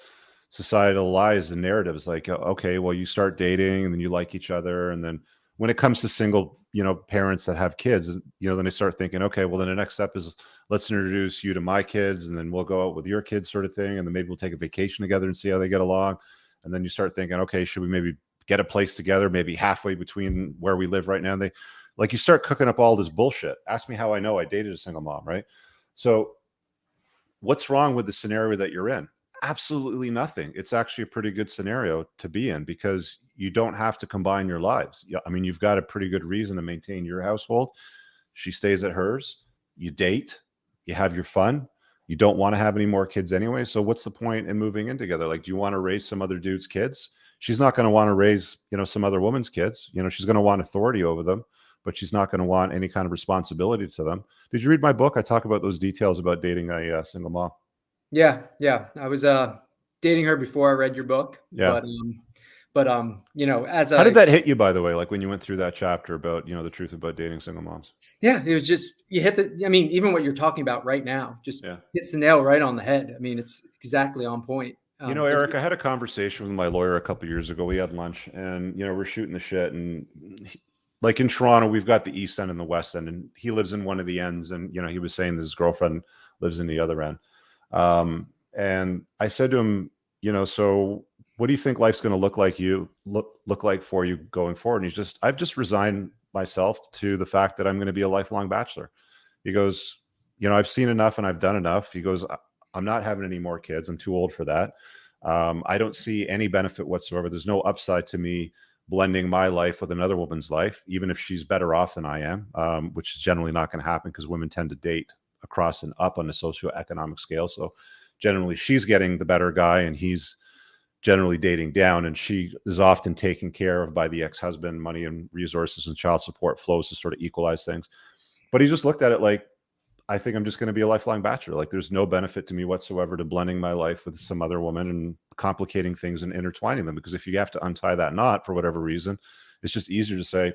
societal lies and narratives. Like, okay, well, you start dating and then you like each other. And then when it comes to single, parents that have kids, then they start thinking, okay, well, then the next step is let's introduce you to my kids and then we'll go out with your kids sort of thing. And then maybe we'll take a vacation together and see how they get along. And then you start thinking, okay, should we maybe get a place together, maybe halfway between where we live right now. And you start cooking up all this bullshit. Ask me how I know. I dated a single mom, right? So what's wrong with the scenario that you're in? Absolutely nothing. It's actually a pretty good scenario to be in because you don't have to combine your lives. I mean, you've got a pretty good reason to maintain your household. She stays at hers. You date, you have your fun. You don't want to have any more kids anyway. So what's the point in moving in together? Like, do you want to raise some other dude's kids? She's not going to want to raise, some other woman's kids. She's going to want authority over them, but she's not going to want any kind of responsibility to them. Did you read my book? I talk about those details about dating a single mom. Yeah. I was dating her before I read your book. Yeah. But how did that hit you, by the way? Like when you went through that chapter about, the truth about dating single moms? Yeah, it was just, you hit even what you're talking about right now, just hits the nail right on the head. I mean, it's exactly on point. Eric, I had a conversation with my lawyer a couple of years ago. We had lunch and, we're shooting the shit. And like in Toronto, we've got the East End and the West End, and he lives in one of the ends. And, he was saying that his girlfriend lives in the other end. And I said to him, so what do you think life's going to look like for you going forward? And I've just resigned myself to the fact that I'm going to be a lifelong bachelor. He goes, I've seen enough and I've done enough. He goes, I'm not having any more kids. I'm too old for that. I don't see any benefit whatsoever. There's no upside to me blending my life with another woman's life, even if she's better off than I am, which is generally not going to happen because women tend to date across and up on the socioeconomic scale. So generally she's getting the better guy and he's generally dating down, and she is often taken care of by the ex-husband. Money and resources and child support flows to sort of equalize things. But he just looked at it like, I think I'm just going to be a lifelong bachelor. Like there's no benefit to me whatsoever to blending my life with some other woman and complicating things and intertwining them. Because if you have to untie that knot for whatever reason, it's just easier to say,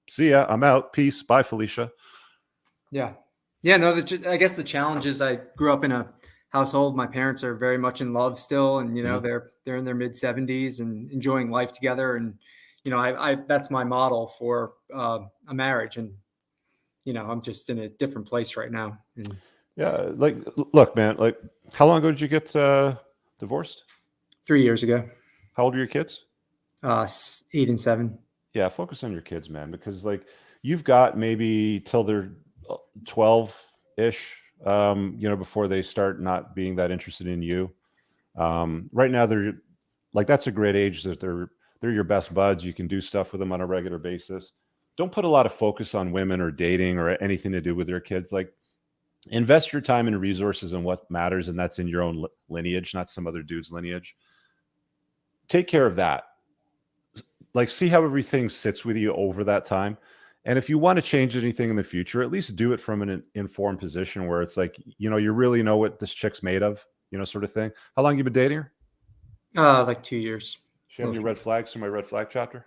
see ya, I'm out, peace, bye, Felicia. Yeah. No, I guess the challenge is I grew up in a household. My parents are very much in love still. And, they're in their mid 70s and enjoying life together. And, I that's my model for a marriage. And, I'm just in a different place right now. And yeah. Like, look, man, like how long ago did you get divorced? 3 years ago. How old are your kids? 8 and 7. Yeah. Focus on your kids, man, because like you've got maybe till they're 12-ish, before they start not being that interested in you. Right now they're like, that's a great age that they're your best buds. You can do stuff with them on a regular basis. Don't put a lot of focus on women or dating or anything to do with your kids. Like invest your time and resources in what matters. And that's in your own lineage, not some other dude's lineage. Take care of that. Like see how everything sits with you over that time. And if you want to change anything in the future, at least do it from an informed position where it's like, you really know what this chick's made of, sort of thing. How long you been dating her? Like 2 years. She have any red flags from my red flag chapter?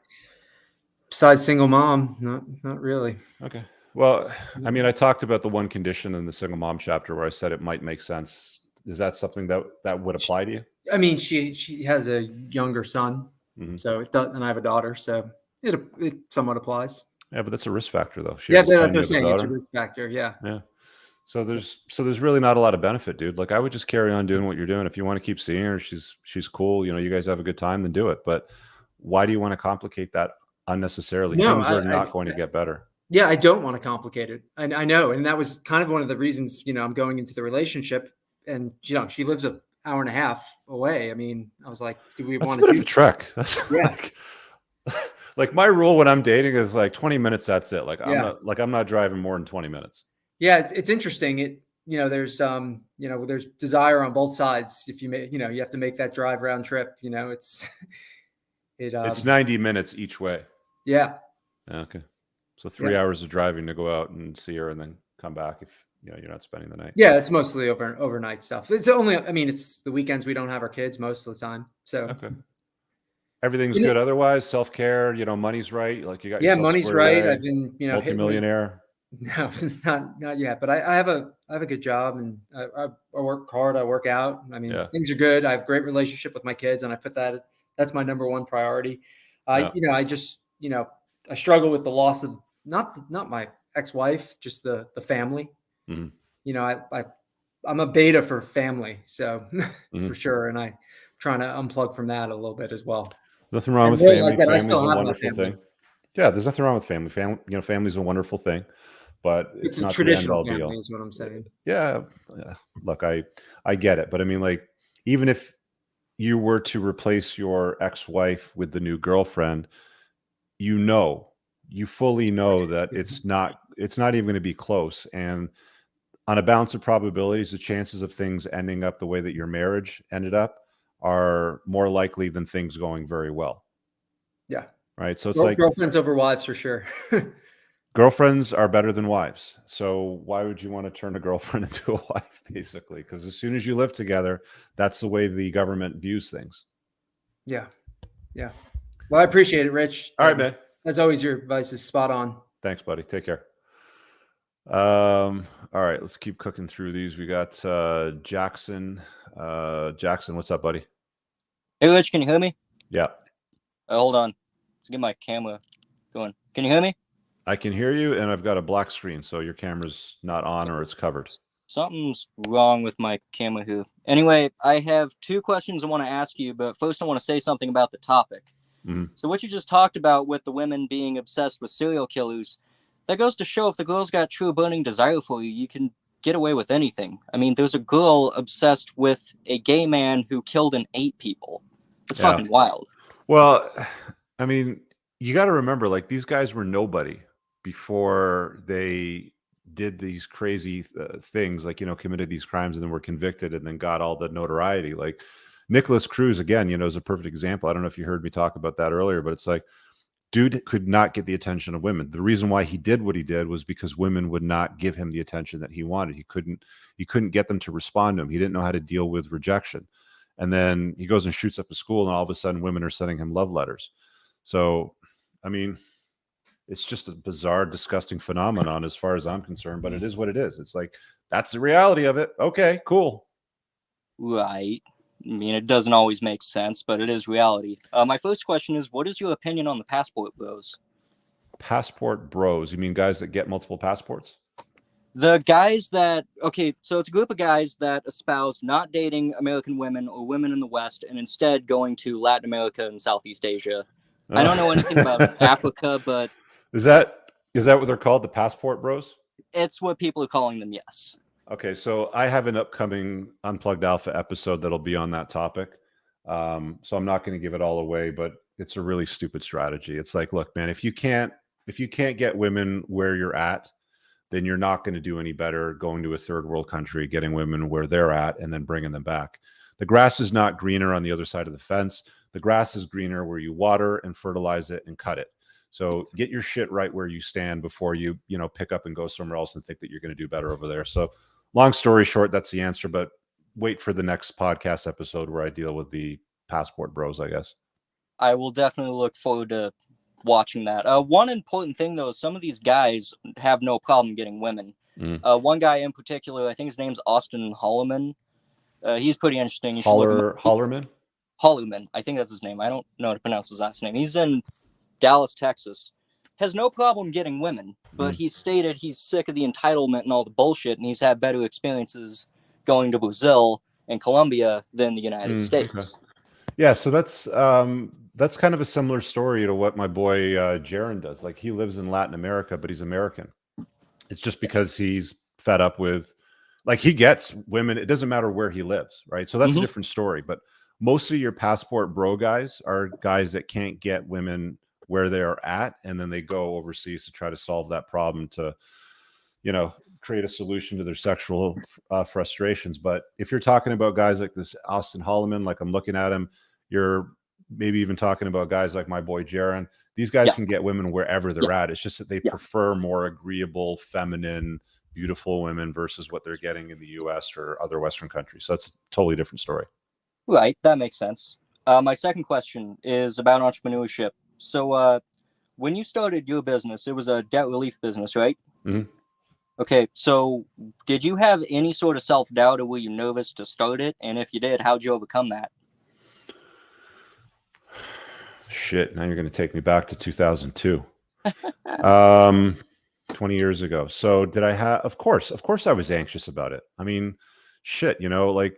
Besides single mom, not really. Okay. Well, I mean, I talked about the one condition in the single mom chapter where I said it might make sense. Is that something that would apply to you? I mean, she has a younger son, so it does, and I have a daughter, so it somewhat applies. Yeah, but that's a risk factor, though. That's what I'm saying. It's a risk factor. Yeah. So there's really not a lot of benefit, dude. Like I would just carry on doing what you're doing. If you want to keep seeing her, she's cool. You guys have a good time, then do it. But why do you want to complicate that unnecessarily? No, things are not going to get better. Yeah, I don't want to complicate it. I know, and that was kind of one of the reasons. I'm going into the relationship, and she lives an hour and a half away. I mean, I was like, do we want to? That's a bit of a trek. That's like my rule when I'm dating is like 20 minutes. That's it. Like I'm not driving more than 20 minutes. Yeah, it's interesting. There's there's desire on both sides. If you you have to make that drive round trip. It's 90 minutes each way. Yeah. Okay. So 3 hours of driving to go out and see her and then come back if you're not spending the night. Yeah, it's mostly overnight stuff. It's only, it's the weekends we don't have our kids most of the time. So okay. Everything's good otherwise. Self-care, money's right. Like you got money's right. I've been multimillionaire. No, not yet. But I have a good job and I work hard. I work out. I mean, things are good. I have a great relationship with my kids, and I put that's my number one priority. I just I struggle with the loss of not my ex-wife, just the family. Mm-hmm. I'm a beta for family, so for sure, and I'm trying to unplug from that a little bit as well. Nothing wrong And with realize family. that I Family's still a have my wonderful family. thing. Yeah, there's nothing wrong with family. Family's a wonderful thing, but it's It's a not the end traditional all family, be all. is what I'm saying. Yeah, look, I get it, but I mean, like, even if you were to replace your ex-wife with the new girlfriend, you fully know that it's not even going to be close. And on a balance of probabilities, the chances of things ending up the way that your marriage ended up are more likely than things going very well. Yeah. Right. So it's like girlfriends over wives for sure. girlfriends are better than wives. So why would you want to turn a girlfriend into a wife, basically? Because as soon as you live together, that's the way the government views things. Yeah. Yeah. Well, I appreciate it, Rich. All right, man. As always, your advice is spot on. Thanks, buddy. Take care. All right, let's keep cooking through these. We got Jackson. Jackson, what's up, buddy? Hey, Rich, can you hear me? Yeah. Hold on. Let's get my camera going. Can you hear me? I can hear you, and I've got a black screen, so your camera's not on or it's covered. Something's wrong with my camera here. Anyway, I have two questions I want to ask you, but first I want to say something about the topic. Mm-hmm. So what you just talked about with the women being obsessed with serial killers, that goes to show if the girl's got true burning desire for you, you can get away with anything. I mean, there's a girl obsessed with a gay man who killed and ate people. It's fucking wild. Well, I mean, you got to remember, like, these guys were nobody before they did these crazy things, like, committed these crimes and then were convicted and then got all the notoriety. Like Nicholas Cruz, again, is a perfect example. I don't know if you heard me talk about that earlier, but it's like, dude could not get the attention of women. The reason why he did what he did was because women would not give him the attention that he wanted. He couldn't get them to respond to him. He didn't know how to deal with rejection. And then he goes and shoots up a school, and all of a sudden women are sending him love letters. So, I mean, it's just a bizarre, disgusting phenomenon as far as I'm concerned, but it is what it is. It's like, that's the reality of it. Okay, cool. Right. I mean, it doesn't always make sense, but it is reality. My first question is, what is your opinion on the passport bros? Passport bros? You mean guys that get multiple passports? The guys that, okay, so it's a group of guys that espouse not dating American women or women in the West and instead going to Latin America and Southeast Asia. I don't know anything about Africa, but... Is that what they're called, the passport bros? It's what people are calling them, yes. Okay, so I have an upcoming Unplugged Alpha episode that'll be on that topic. So I'm not going to give it all away, but it's a really stupid strategy. It's like, look, man, if you can't get women where you're at, then you're not going to do any better going to a third world country, getting women where they're at, and then bringing them back. The grass is not greener on the other side of the fence. The grass is greener where you water and fertilize it and cut it. So get your shit right where you stand before you pick up and go somewhere else and think that you're going to do better over there. So long story short, that's the answer, but wait for the next podcast episode where I deal with the passport bros, I guess. I will definitely look forward to watching that. One important thing, though, is some of these guys have no problem getting women. One guy in particular, I think his name's Austin Holloman. He's pretty interesting. Hollerman? Holloman. I think that's his name. I don't know how to pronounce his last name. He's in Dallas, Texas. Has no problem getting women, but he stated he's sick of the entitlement and all the bullshit, and he's had better experiences going to Brazil and Colombia than the United States. Okay. Yeah, so that's kind of a similar story to what my boy Jaron does. Like, he lives in Latin America, but he's American. It's just because he's fed up with, like, he gets women. It doesn't matter where he lives, right? So that's a different story. But most of your passport bro guys are guys that can't get women where they are at, and then they go overseas to try to solve that problem to, create a solution to their sexual frustrations. But if you're talking about guys like this Austin Holloman, like I'm looking at him, you're maybe even talking about guys like my boy Jaron. These guys can get women wherever they're at. It's just that they prefer more agreeable, feminine, beautiful women versus what they're getting in the US or other Western countries. So that's a totally different story. Right. That makes sense. My second question is about entrepreneurship. So when you started your business, it was a debt relief business, right? Mm-hmm. Okay. So did you have any sort of self-doubt, or were you nervous to start it? And if you did, how'd you overcome that? Shit, now you're going to take me back to 2002. 20 years ago. So did I have, of course I was anxious about it. I mean, shit, like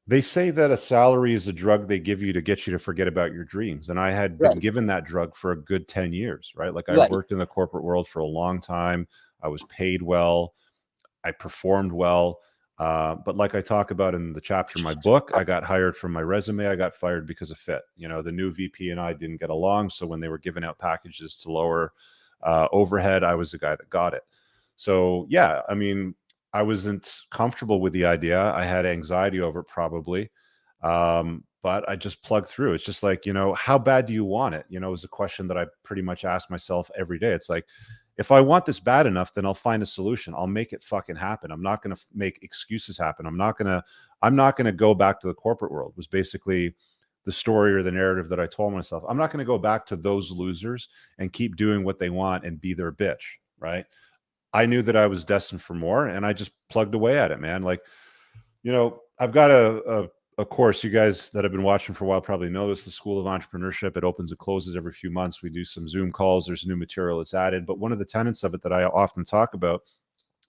They say that a salary is a drug they give you to get you to forget about your dreams. And I had been given that drug for a good 10 years, right? Like I worked in the corporate world for a long time. I was paid well. I performed well. But like I talk about in the chapter in my book, I got hired from my resume. I got fired because of fit. You know, the new VP and I didn't get along. So when they were giving out packages to lower overhead, I was the guy that got it. So yeah, I mean, I wasn't comfortable with the idea. I had anxiety over it probably. But I just plugged through. It's just like, you know, how bad do you want it? You know, it was a question that I pretty much ask myself every day. It's like, if I want this bad enough, then I'll find a solution. I'll make it fucking happen. I'm not going to make excuses happen. I'm not going to go back to the corporate world was basically the story or the narrative that I told myself. I'm not going to go back to those losers and keep doing what they want and be their bitch. Right. I knew that I was destined for more and I just plugged away at it, man. Like, you know, I've got a course. You guys that have been watching for a while probably know this, the School of Entrepreneurship. It opens and closes every few months. We do some Zoom calls. There's new material that's added. But one of the tenets of it that I often talk about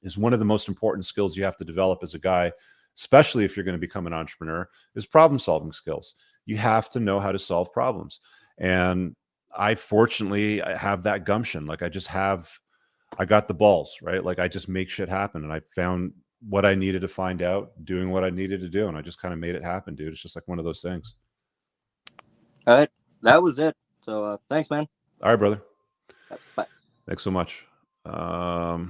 is one of the most important skills you have to develop as a guy, especially if you're going to become an entrepreneur, is problem solving skills. You have to know how to solve problems. And I fortunately have that gumption. Like I got the balls, right? Like I just make shit happen. And I found what I needed to find out, doing what I needed to do. And I just kind of made it happen, dude. It's just like one of those things. All right. That was it. So thanks, man. All right, brother. Bye. Thanks so much. Okay,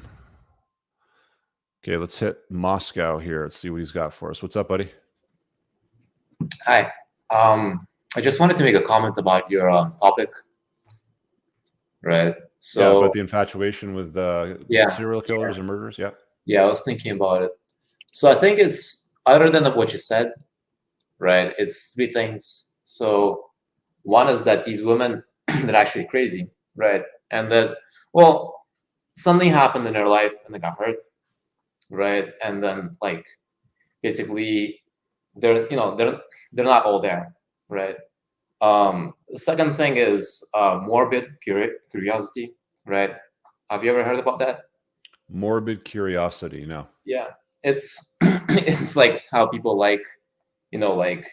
let's hit Moscow here. Let's see what he's got for us. What's up, buddy? Hi. I just wanted to make a comment about your topic. Right. So yeah, about the infatuation with serial killers and murderers. Yeah. Yeah, I was thinking about it. So I think it's, other than what you said, right, it's three things. So one is that these women, they're actually crazy, right? And that, well, something happened in their life and they got hurt, right? And then like, basically, they're not all there, right? The second thing is morbid curiosity, right? Have you ever heard about that? Morbid curiosity, no. Yeah, it's it's like how people like, like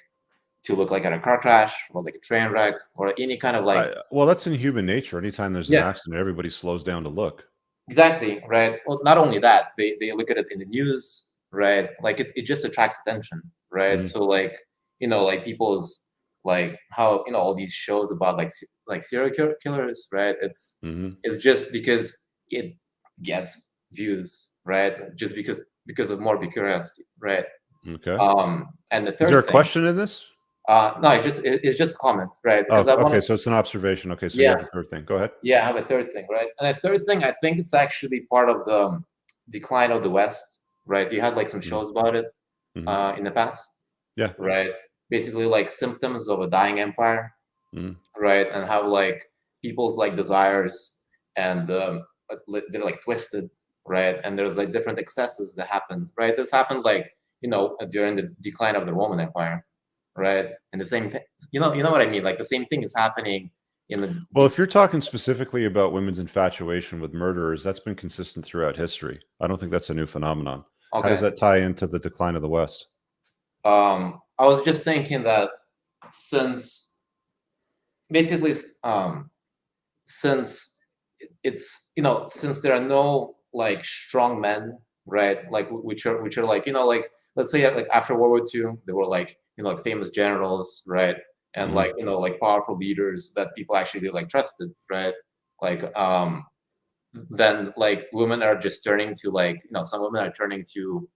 to look like at a car crash or like a train wreck or any kind of like. Well, that's in human nature. Anytime there's an accident, everybody slows down to look. Exactly, right. Well, not only that, they look at it in the news, right? Like it just attracts attention, right? Mm-hmm. So like like people's like how all these shows about like serial killers, right? It's just because it gets views, right? Just because of morbid curiosity, right? Okay. And the third is there a question in this? No, it's just comment, right? Because okay, so it's an observation. Okay, so you have a third thing. Go ahead. Yeah, I have a third thing, right? And the third thing, I think it's actually part of the decline of the West, right? You had like some shows about it in the past. Yeah. Right. Basically, like symptoms of a dying empire, right? And how like people's like desires and they're like twisted. Right, and there's like different excesses that happen. Right, this happened like during the decline of the Roman Empire, right? And the same thing, you know what I mean. Like the same thing is happening in the. Well, if you're talking specifically about women's infatuation with murderers, that's been consistent throughout history. I don't think that's a new phenomenon. Okay. How does that tie into the decline of the West? I was just thinking that since basically since it's since there are no like strong men, right? Like which are like like let's say like after World War II, there were like like famous generals, right? And like like powerful leaders that people actually like trusted, right? Like then like women are just turning to like some women are turning to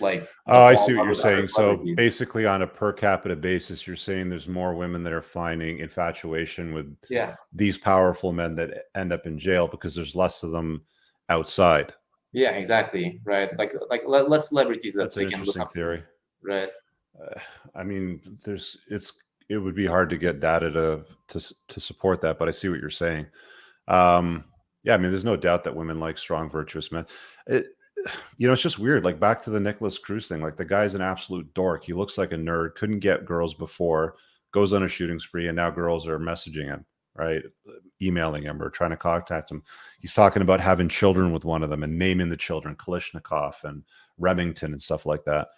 like. Oh, I see what you're saying. So basically, on a per capita basis, you're saying there's more women that are finding infatuation with these powerful men that end up in jail because there's less of them outside. Yeah, exactly. Right. Like less celebrities that that's an interesting theory. Right. I mean, it would be hard to get data to support that, but I see what you're saying. Yeah, I mean, there's no doubt that women like strong, virtuous men. It's just weird. Like back to the Nicholas Cruz thing. Like the guy's an absolute dork. He looks like a nerd. Couldn't get girls before. Goes on a shooting spree, and now girls are messaging him. Right, emailing him or trying to contact him. He's talking about having children with one of them and naming the children Kalishnikov and Remington and stuff like that.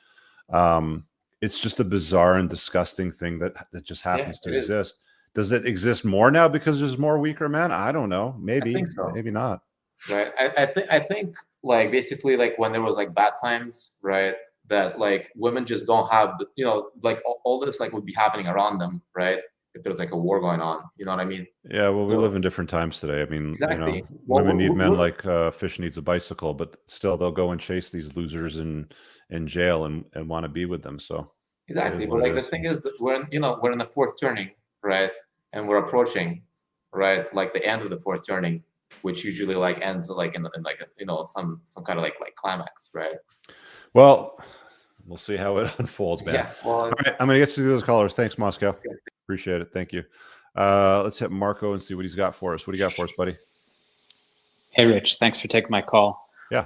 it's just a bizarre and disgusting thing that just happens it to is. exist. Does it exist more now because there's more weaker men? I don't know. Maybe, think so. maybe not. Right. I think like basically like when there was like bad times, right? That like women just don't have the, you know, like all this like would be happening around them, right? If there's like a war going on, you know what I mean? Yeah, well, we So- live in different times today. I mean, Exactly. you know, Well, women need we're- men we're- like fish needs a bicycle, but still they'll go and chase these losers in jail and want to be with them. So Exactly, it is but what it like the is. thing is that we're in the fourth turning, right? And we're approaching, right, like the end of the fourth turning, which usually like ends like in like you know some kind of like climax, right? Well, we'll see how it unfolds, man. Yeah. Well, all right, I'm gonna get to those callers. Thanks, Moscow. Appreciate it. Thank you. Let's hit Marco and see what he's got for us. What do you got for us, buddy? Hey, Rich. Thanks for taking my call. Yeah.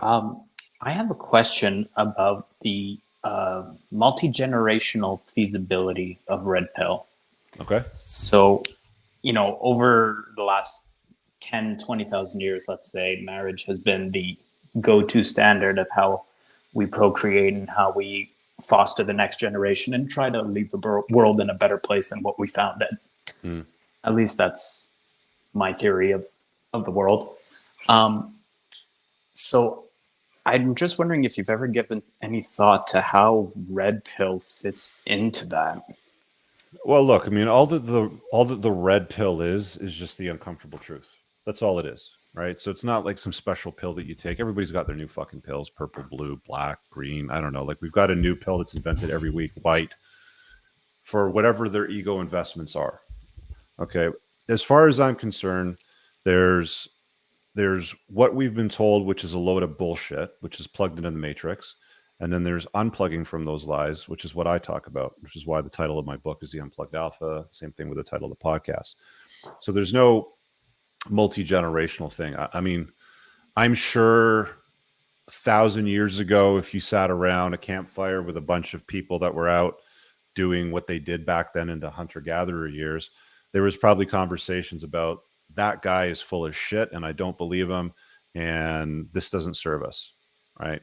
I have a question about the multi-generational feasibility of red pill. Okay. So, you know, over the last 10, 20,000 years, let's say, marriage has been the go-to standard of how we procreate and how we foster the next generation and try to leave the world in a better place than what we found it. At least that's my theory of the world. So I'm just wondering if you've ever given any thought to how red pill fits into that. Well, look, I mean, all that the red pill is just the uncomfortable truth. That's all it is, right? So it's not like some special pill that you take. Everybody's got their new fucking pills: purple, blue, black, green. I don't know. Like we've got a new pill that's invented every week, white, for whatever their ego investments are. Okay. As far as I'm concerned, there's what we've been told, which is a load of bullshit, which is plugged into the matrix. And then there's unplugging from those lies, which is what I talk about, which is why the title of my book is The Unplugged Alpha. Same thing with the title of the podcast. So there's no multi-generational thing. I mean, I'm sure 1,000 years ago, if you sat around a campfire with a bunch of people that were out doing what they did back then in the hunter-gatherer years, there was probably conversations about that guy is full of shit and I don't believe him and this doesn't serve us, right?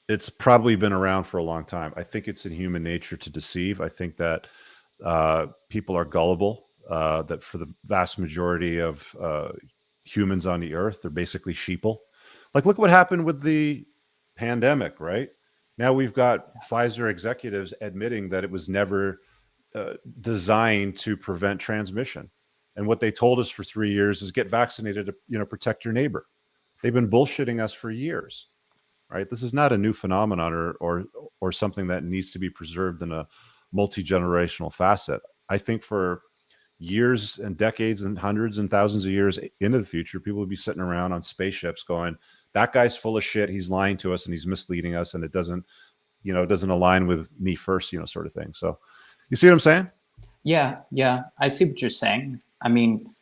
It's probably been around for a long time. I think it's in human nature to deceive. I think that people are gullible, that for the vast majority of humans on the earth, they're basically sheeple. Like, look what happened with the pandemic, right? Now we've got Pfizer executives admitting that it was never designed to prevent transmission. And what they told us for 3 years is get vaccinated to, you know, protect your neighbor. They've been bullshitting us for years, right? This is not a new phenomenon or something that needs to be preserved in a multi-generational facet. I think for years and decades and hundreds and thousands of years into the future, people will be sitting around on spaceships going, that guy's full of shit. He's lying to us and he's misleading us. And it doesn't, you know, it doesn't align with me first, you know, sort of thing. So you see what I'm saying? Yeah. I see what you're saying. I mean,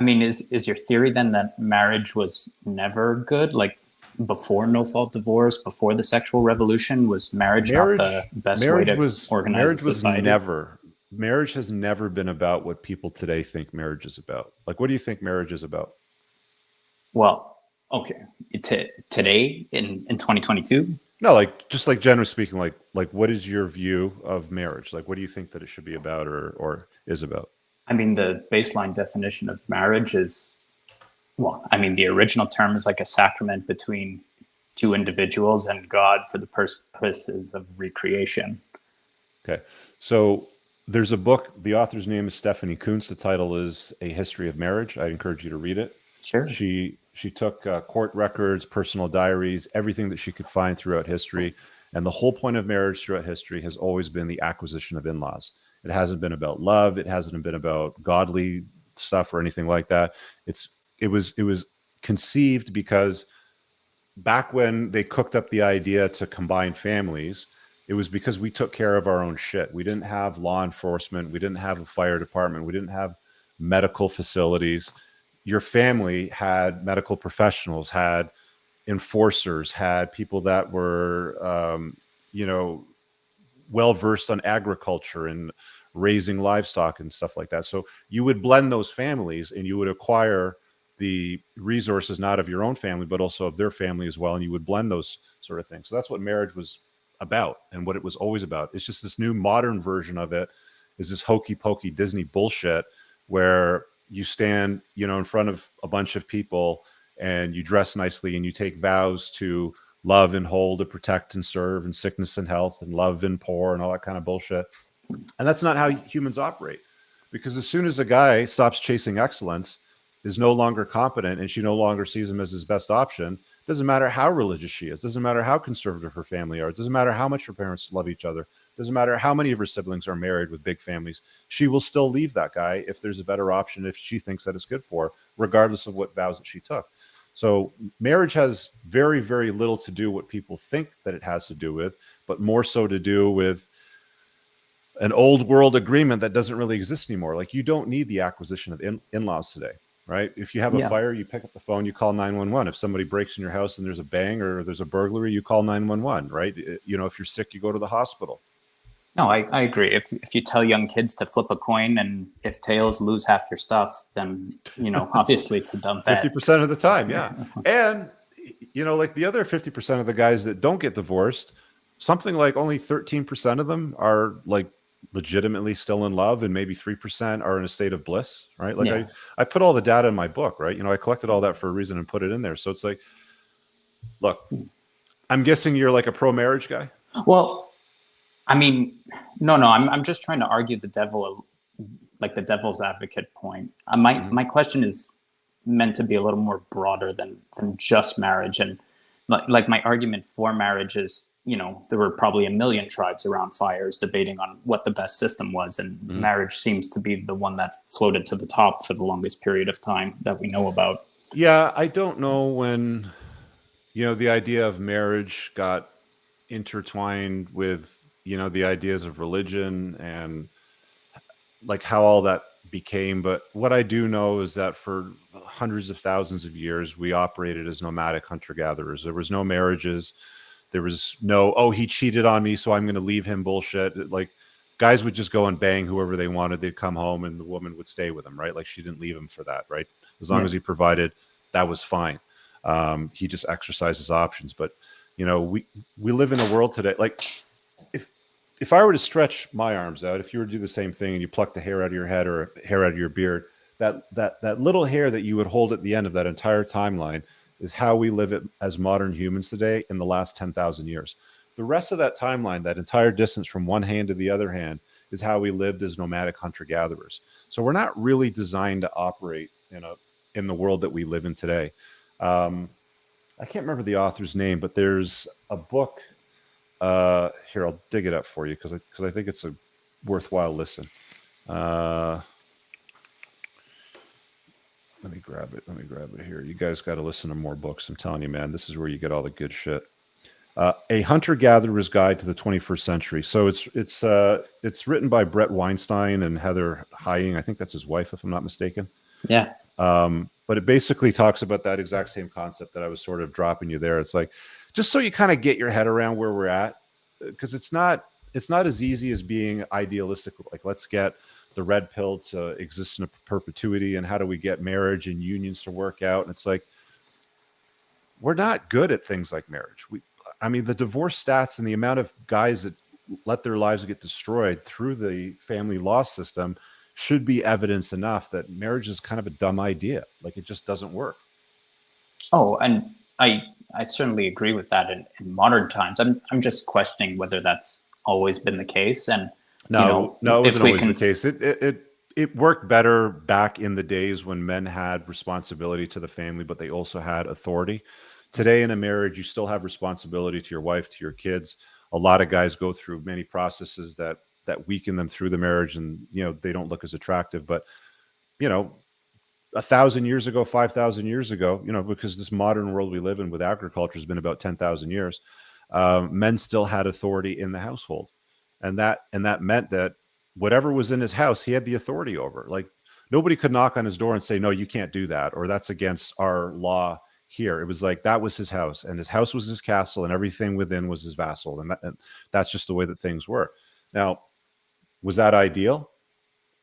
is your theory then that marriage was never good? Like before no-fault divorce, before the sexual revolution, was marriage not the best way to organize a society? Marriage has never been about what people today think marriage is about. Like, what do you think marriage is about? Well, okay. Today in 2022? No, like, just like generally speaking, like what is your view of marriage? Like, what do you think that it should be about or is about? I mean, the baseline definition of marriage is, well, I mean, the original term is like a sacrament between two individuals and God for the purposes of recreation. Okay. So there's a book, the author's name is Stephanie Kuntz. The title is A History of Marriage. I encourage you to read it. Sure. She took court records, personal diaries, everything that she could find throughout history. And the whole point of marriage throughout history has always been the acquisition of in-laws. It hasn't been about love. It hasn't been about godly stuff or anything like that. It was conceived because back when they cooked up the idea to combine families, it was because we took care of our own shit. We didn't have law enforcement. We didn't have a fire department. We didn't have medical facilities. Your family had medical professionals, had enforcers, had people that were, well-versed on agriculture and raising livestock and stuff like that. So you would blend those families and you would acquire the resources, not of your own family, but also of their family as well. And you would blend those sort of things. So that's what marriage was about and what it was always about. It's just this new modern version of it is this hokey pokey Disney bullshit where you stand, in front of a bunch of people and you dress nicely and you take vows to love and hold and protect and serve in sickness and health and love and poor and all that kind of bullshit. And that's not how humans operate, because as soon as a guy stops chasing excellence, is no longer competent, and she no longer sees him as his best option, doesn't matter how religious she is, doesn't matter how conservative her family are, doesn't matter how much her parents love each other, doesn't matter how many of her siblings are married with big families, she will still leave that guy if there's a better option, if she thinks that it's good for her, regardless of what vows that she took. So marriage has very, very little to do what people think that it has to do with, but more so to do with an old world agreement that doesn't really exist anymore. Like, you don't need the acquisition of in-laws today, right? If you have a fire, you pick up the phone, you call 911. If somebody breaks in your house and there's a bang or there's a burglary, you call 911, right? If you're sick, you go to the hospital. No, I agree. If you tell young kids to flip a coin and if tails, lose half your stuff, then, obviously it's a dumb bet. 50% of the time, yeah. And, like the other 50% of the guys that don't get divorced, something like only 13% of them are like legitimately still in love, and maybe 3% are in a state of bliss, right? Like I put all the data in my book, right? I collected all that for a reason and put it in there. So it's like, look, I'm guessing you're like a pro-marriage guy? Well, I mean, no, I'm just trying to argue the devil's advocate point. My question is meant to be a little more broader than just marriage. And like my argument for marriage is, there were probably a million tribes around fires debating on what the best system was. And marriage seems to be the one that floated to the top for the longest period of time that we know about. Yeah, I don't know when, the idea of marriage got intertwined with, the ideas of religion and like how all that became. But what I do know is that for hundreds of thousands of years, we operated as nomadic hunter-gatherers. There was no marriages. There was no, oh, he cheated on me, so I'm going to leave him bullshit. Like, guys would just go and bang whoever they wanted. They'd come home and the woman would stay with him, right? Like, she didn't leave him for that, right? As long as he provided, that was fine. He just exercised his options. But, we live in a world today, like, if I were to stretch my arms out, if you were to do the same thing and you pluck the hair out of your head or a hair out of your beard, that little hair that you would hold at the end of that entire timeline is how we live it as modern humans today in the last 10,000 years. The rest of that timeline, that entire distance from one hand to the other hand, is how we lived as nomadic hunter-gatherers. So we're not really designed to operate in the world that we live in today. I can't remember the author's name, but there's a book. Here, I'll dig it up for you because I think it's a worthwhile listen. Let me grab it here. You guys got to listen to more books. I'm telling you, man, this is where you get all the good shit. A Hunter-Gatherer's Guide to the 21st Century. So it's written by Brett Weinstein and Heather Heying. I think that's his wife, if I'm not mistaken. Yeah. But it basically talks about that exact same concept that I was sort of dropping you there. It's like, just so you kind of get your head around where we're at, because it's not as easy as being idealistic. Like, let's get the red pill to exist in a perpetuity, and how do we get marriage and unions to work out? And it's like, we're not good at things like marriage. The divorce stats and the amount of guys that let their lives get destroyed through the family law system should be evidence enough that marriage is kind of a dumb idea. Like, it just doesn't work. Oh, and I certainly agree with that in modern times. I'm just questioning whether that's always been the case. And no, it wasn't always the case. It worked better back in the days when men had responsibility to the family, but they also had authority. Today in a marriage, you still have responsibility to your wife, to your kids. A lot of guys go through many processes that weaken them through the marriage, and they don't look as attractive. But 1,000 years ago, 5,000 years ago, because this modern world we live in with agriculture has been about 10,000 years, men still had authority in the household. And that meant that whatever was in his house, he had the authority over. Like, nobody could knock on his door and say, no, you can't do that, or that's against our law here. It was like, that was his house, and his house was his castle, and everything within was his vassal. And that's just the way that things were. Now, was that ideal?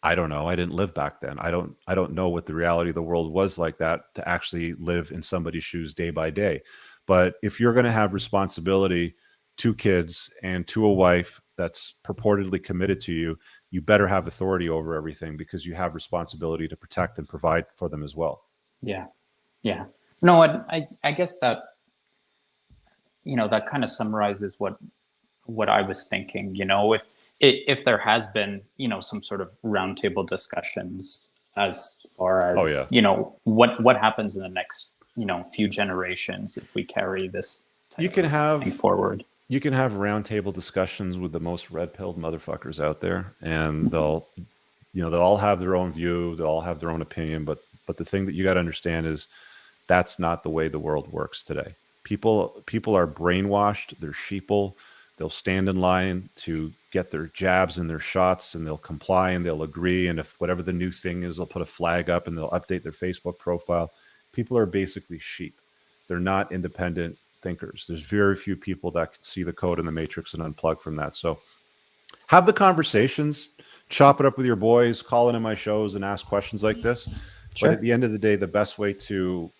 I don't know. I didn't live back then. I don't know what the reality of the world was like that, to actually live in somebody's shoes day by day. But if you're going to have responsibility 2 kids and to a wife that's purportedly committed to you, you better have authority over everything because you have responsibility to protect and provide for them as well. Yeah. Yeah. No, I guess that, you know, that kind of summarizes what I was thinking, you know, if there has been, you know, some sort of roundtable discussions as far as, you know, what happens in the next, you know, few generations if we carry this type of thing forward. You can have roundtable discussions with the most red-pilled motherfuckers out there, and they'll all have their own view, they'll all have their own opinion, but the thing that you got to understand is that's not the way the world works today. People are brainwashed, they're sheeple, they'll stand in line to get their jabs and their shots, and they'll comply and they'll agree, and if whatever the new thing is, they'll put a flag up and they'll update their Facebook profile. People are basically sheep. They're not independent thinkers. There's very few people that can see the code in the matrix and unplug from that. So have the conversations, chop it up with your boys, call into my shows and ask questions like this. Sure. But at the end of the day, the best way to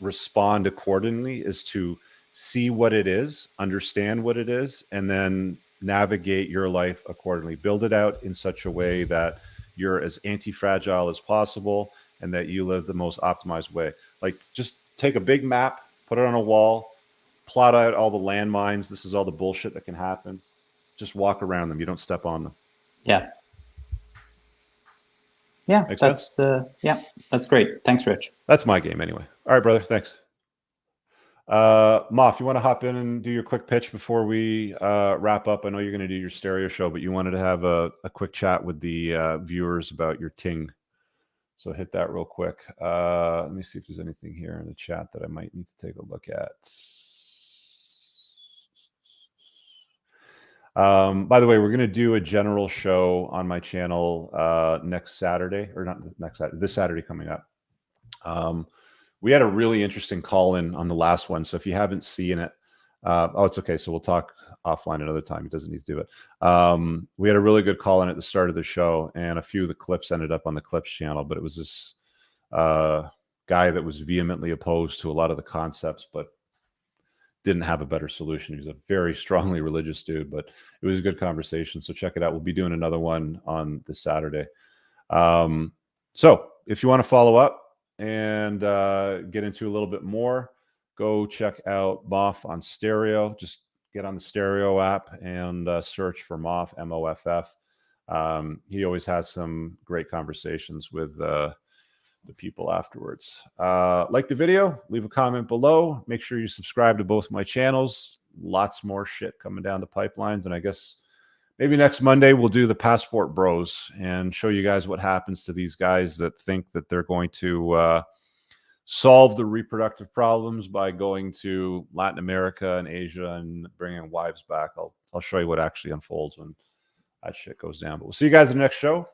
respond accordingly is to see what it is, understand what it is, and then navigate your life accordingly. Build it out in such a way that you're as anti-fragile as possible and that you live the most optimized way. Like, just take a big map, put it on a wall, plot out all the landmines. This is all the bullshit that can happen. Just walk around them. You don't step on them. Yeah. Yeah, Makes that's that's great. Thanks, Rich. That's my game anyway. All right, brother. Thanks. Moff, you want to hop in and do your quick pitch before we wrap up? I know you're going to do your stereo show, but you wanted to have a quick chat with the viewers about your ting. So hit that real quick. Let me see if there's anything here in the chat that I might need to take a look at. By the way, we're going to do a general show on my channel next Saturday, or not next Saturday, this Saturday coming up. We had a really interesting call-in on the last one. So if you haven't seen it, oh, it's okay. So we'll talk offline another time. He doesn't need to do it. We had a really good call-in at the start of the show, and a few of the clips ended up on the Clips channel, but it was this guy that was vehemently opposed to a lot of the concepts, but didn't have a better solution. He was a very strongly religious dude, but it was a good conversation. So check it out. We'll be doing another one on this Saturday. So if you want to follow up and get into a little bit more, go check out Moff on stereo. Just get on the stereo app and search for Moff, M-O-F-F. He always has some great conversations with the people afterwards. Like the video, leave a comment below. Make sure you subscribe to both my channels. Lots more shit coming down the pipelines. And I guess maybe next Monday we'll do the Passport Bros and show you guys what happens to these guys that think that they're going to solve the reproductive problems by going to Latin America and Asia and bringing wives back. I'll show you what actually unfolds when that shit goes down. But we'll see you guys in the next show.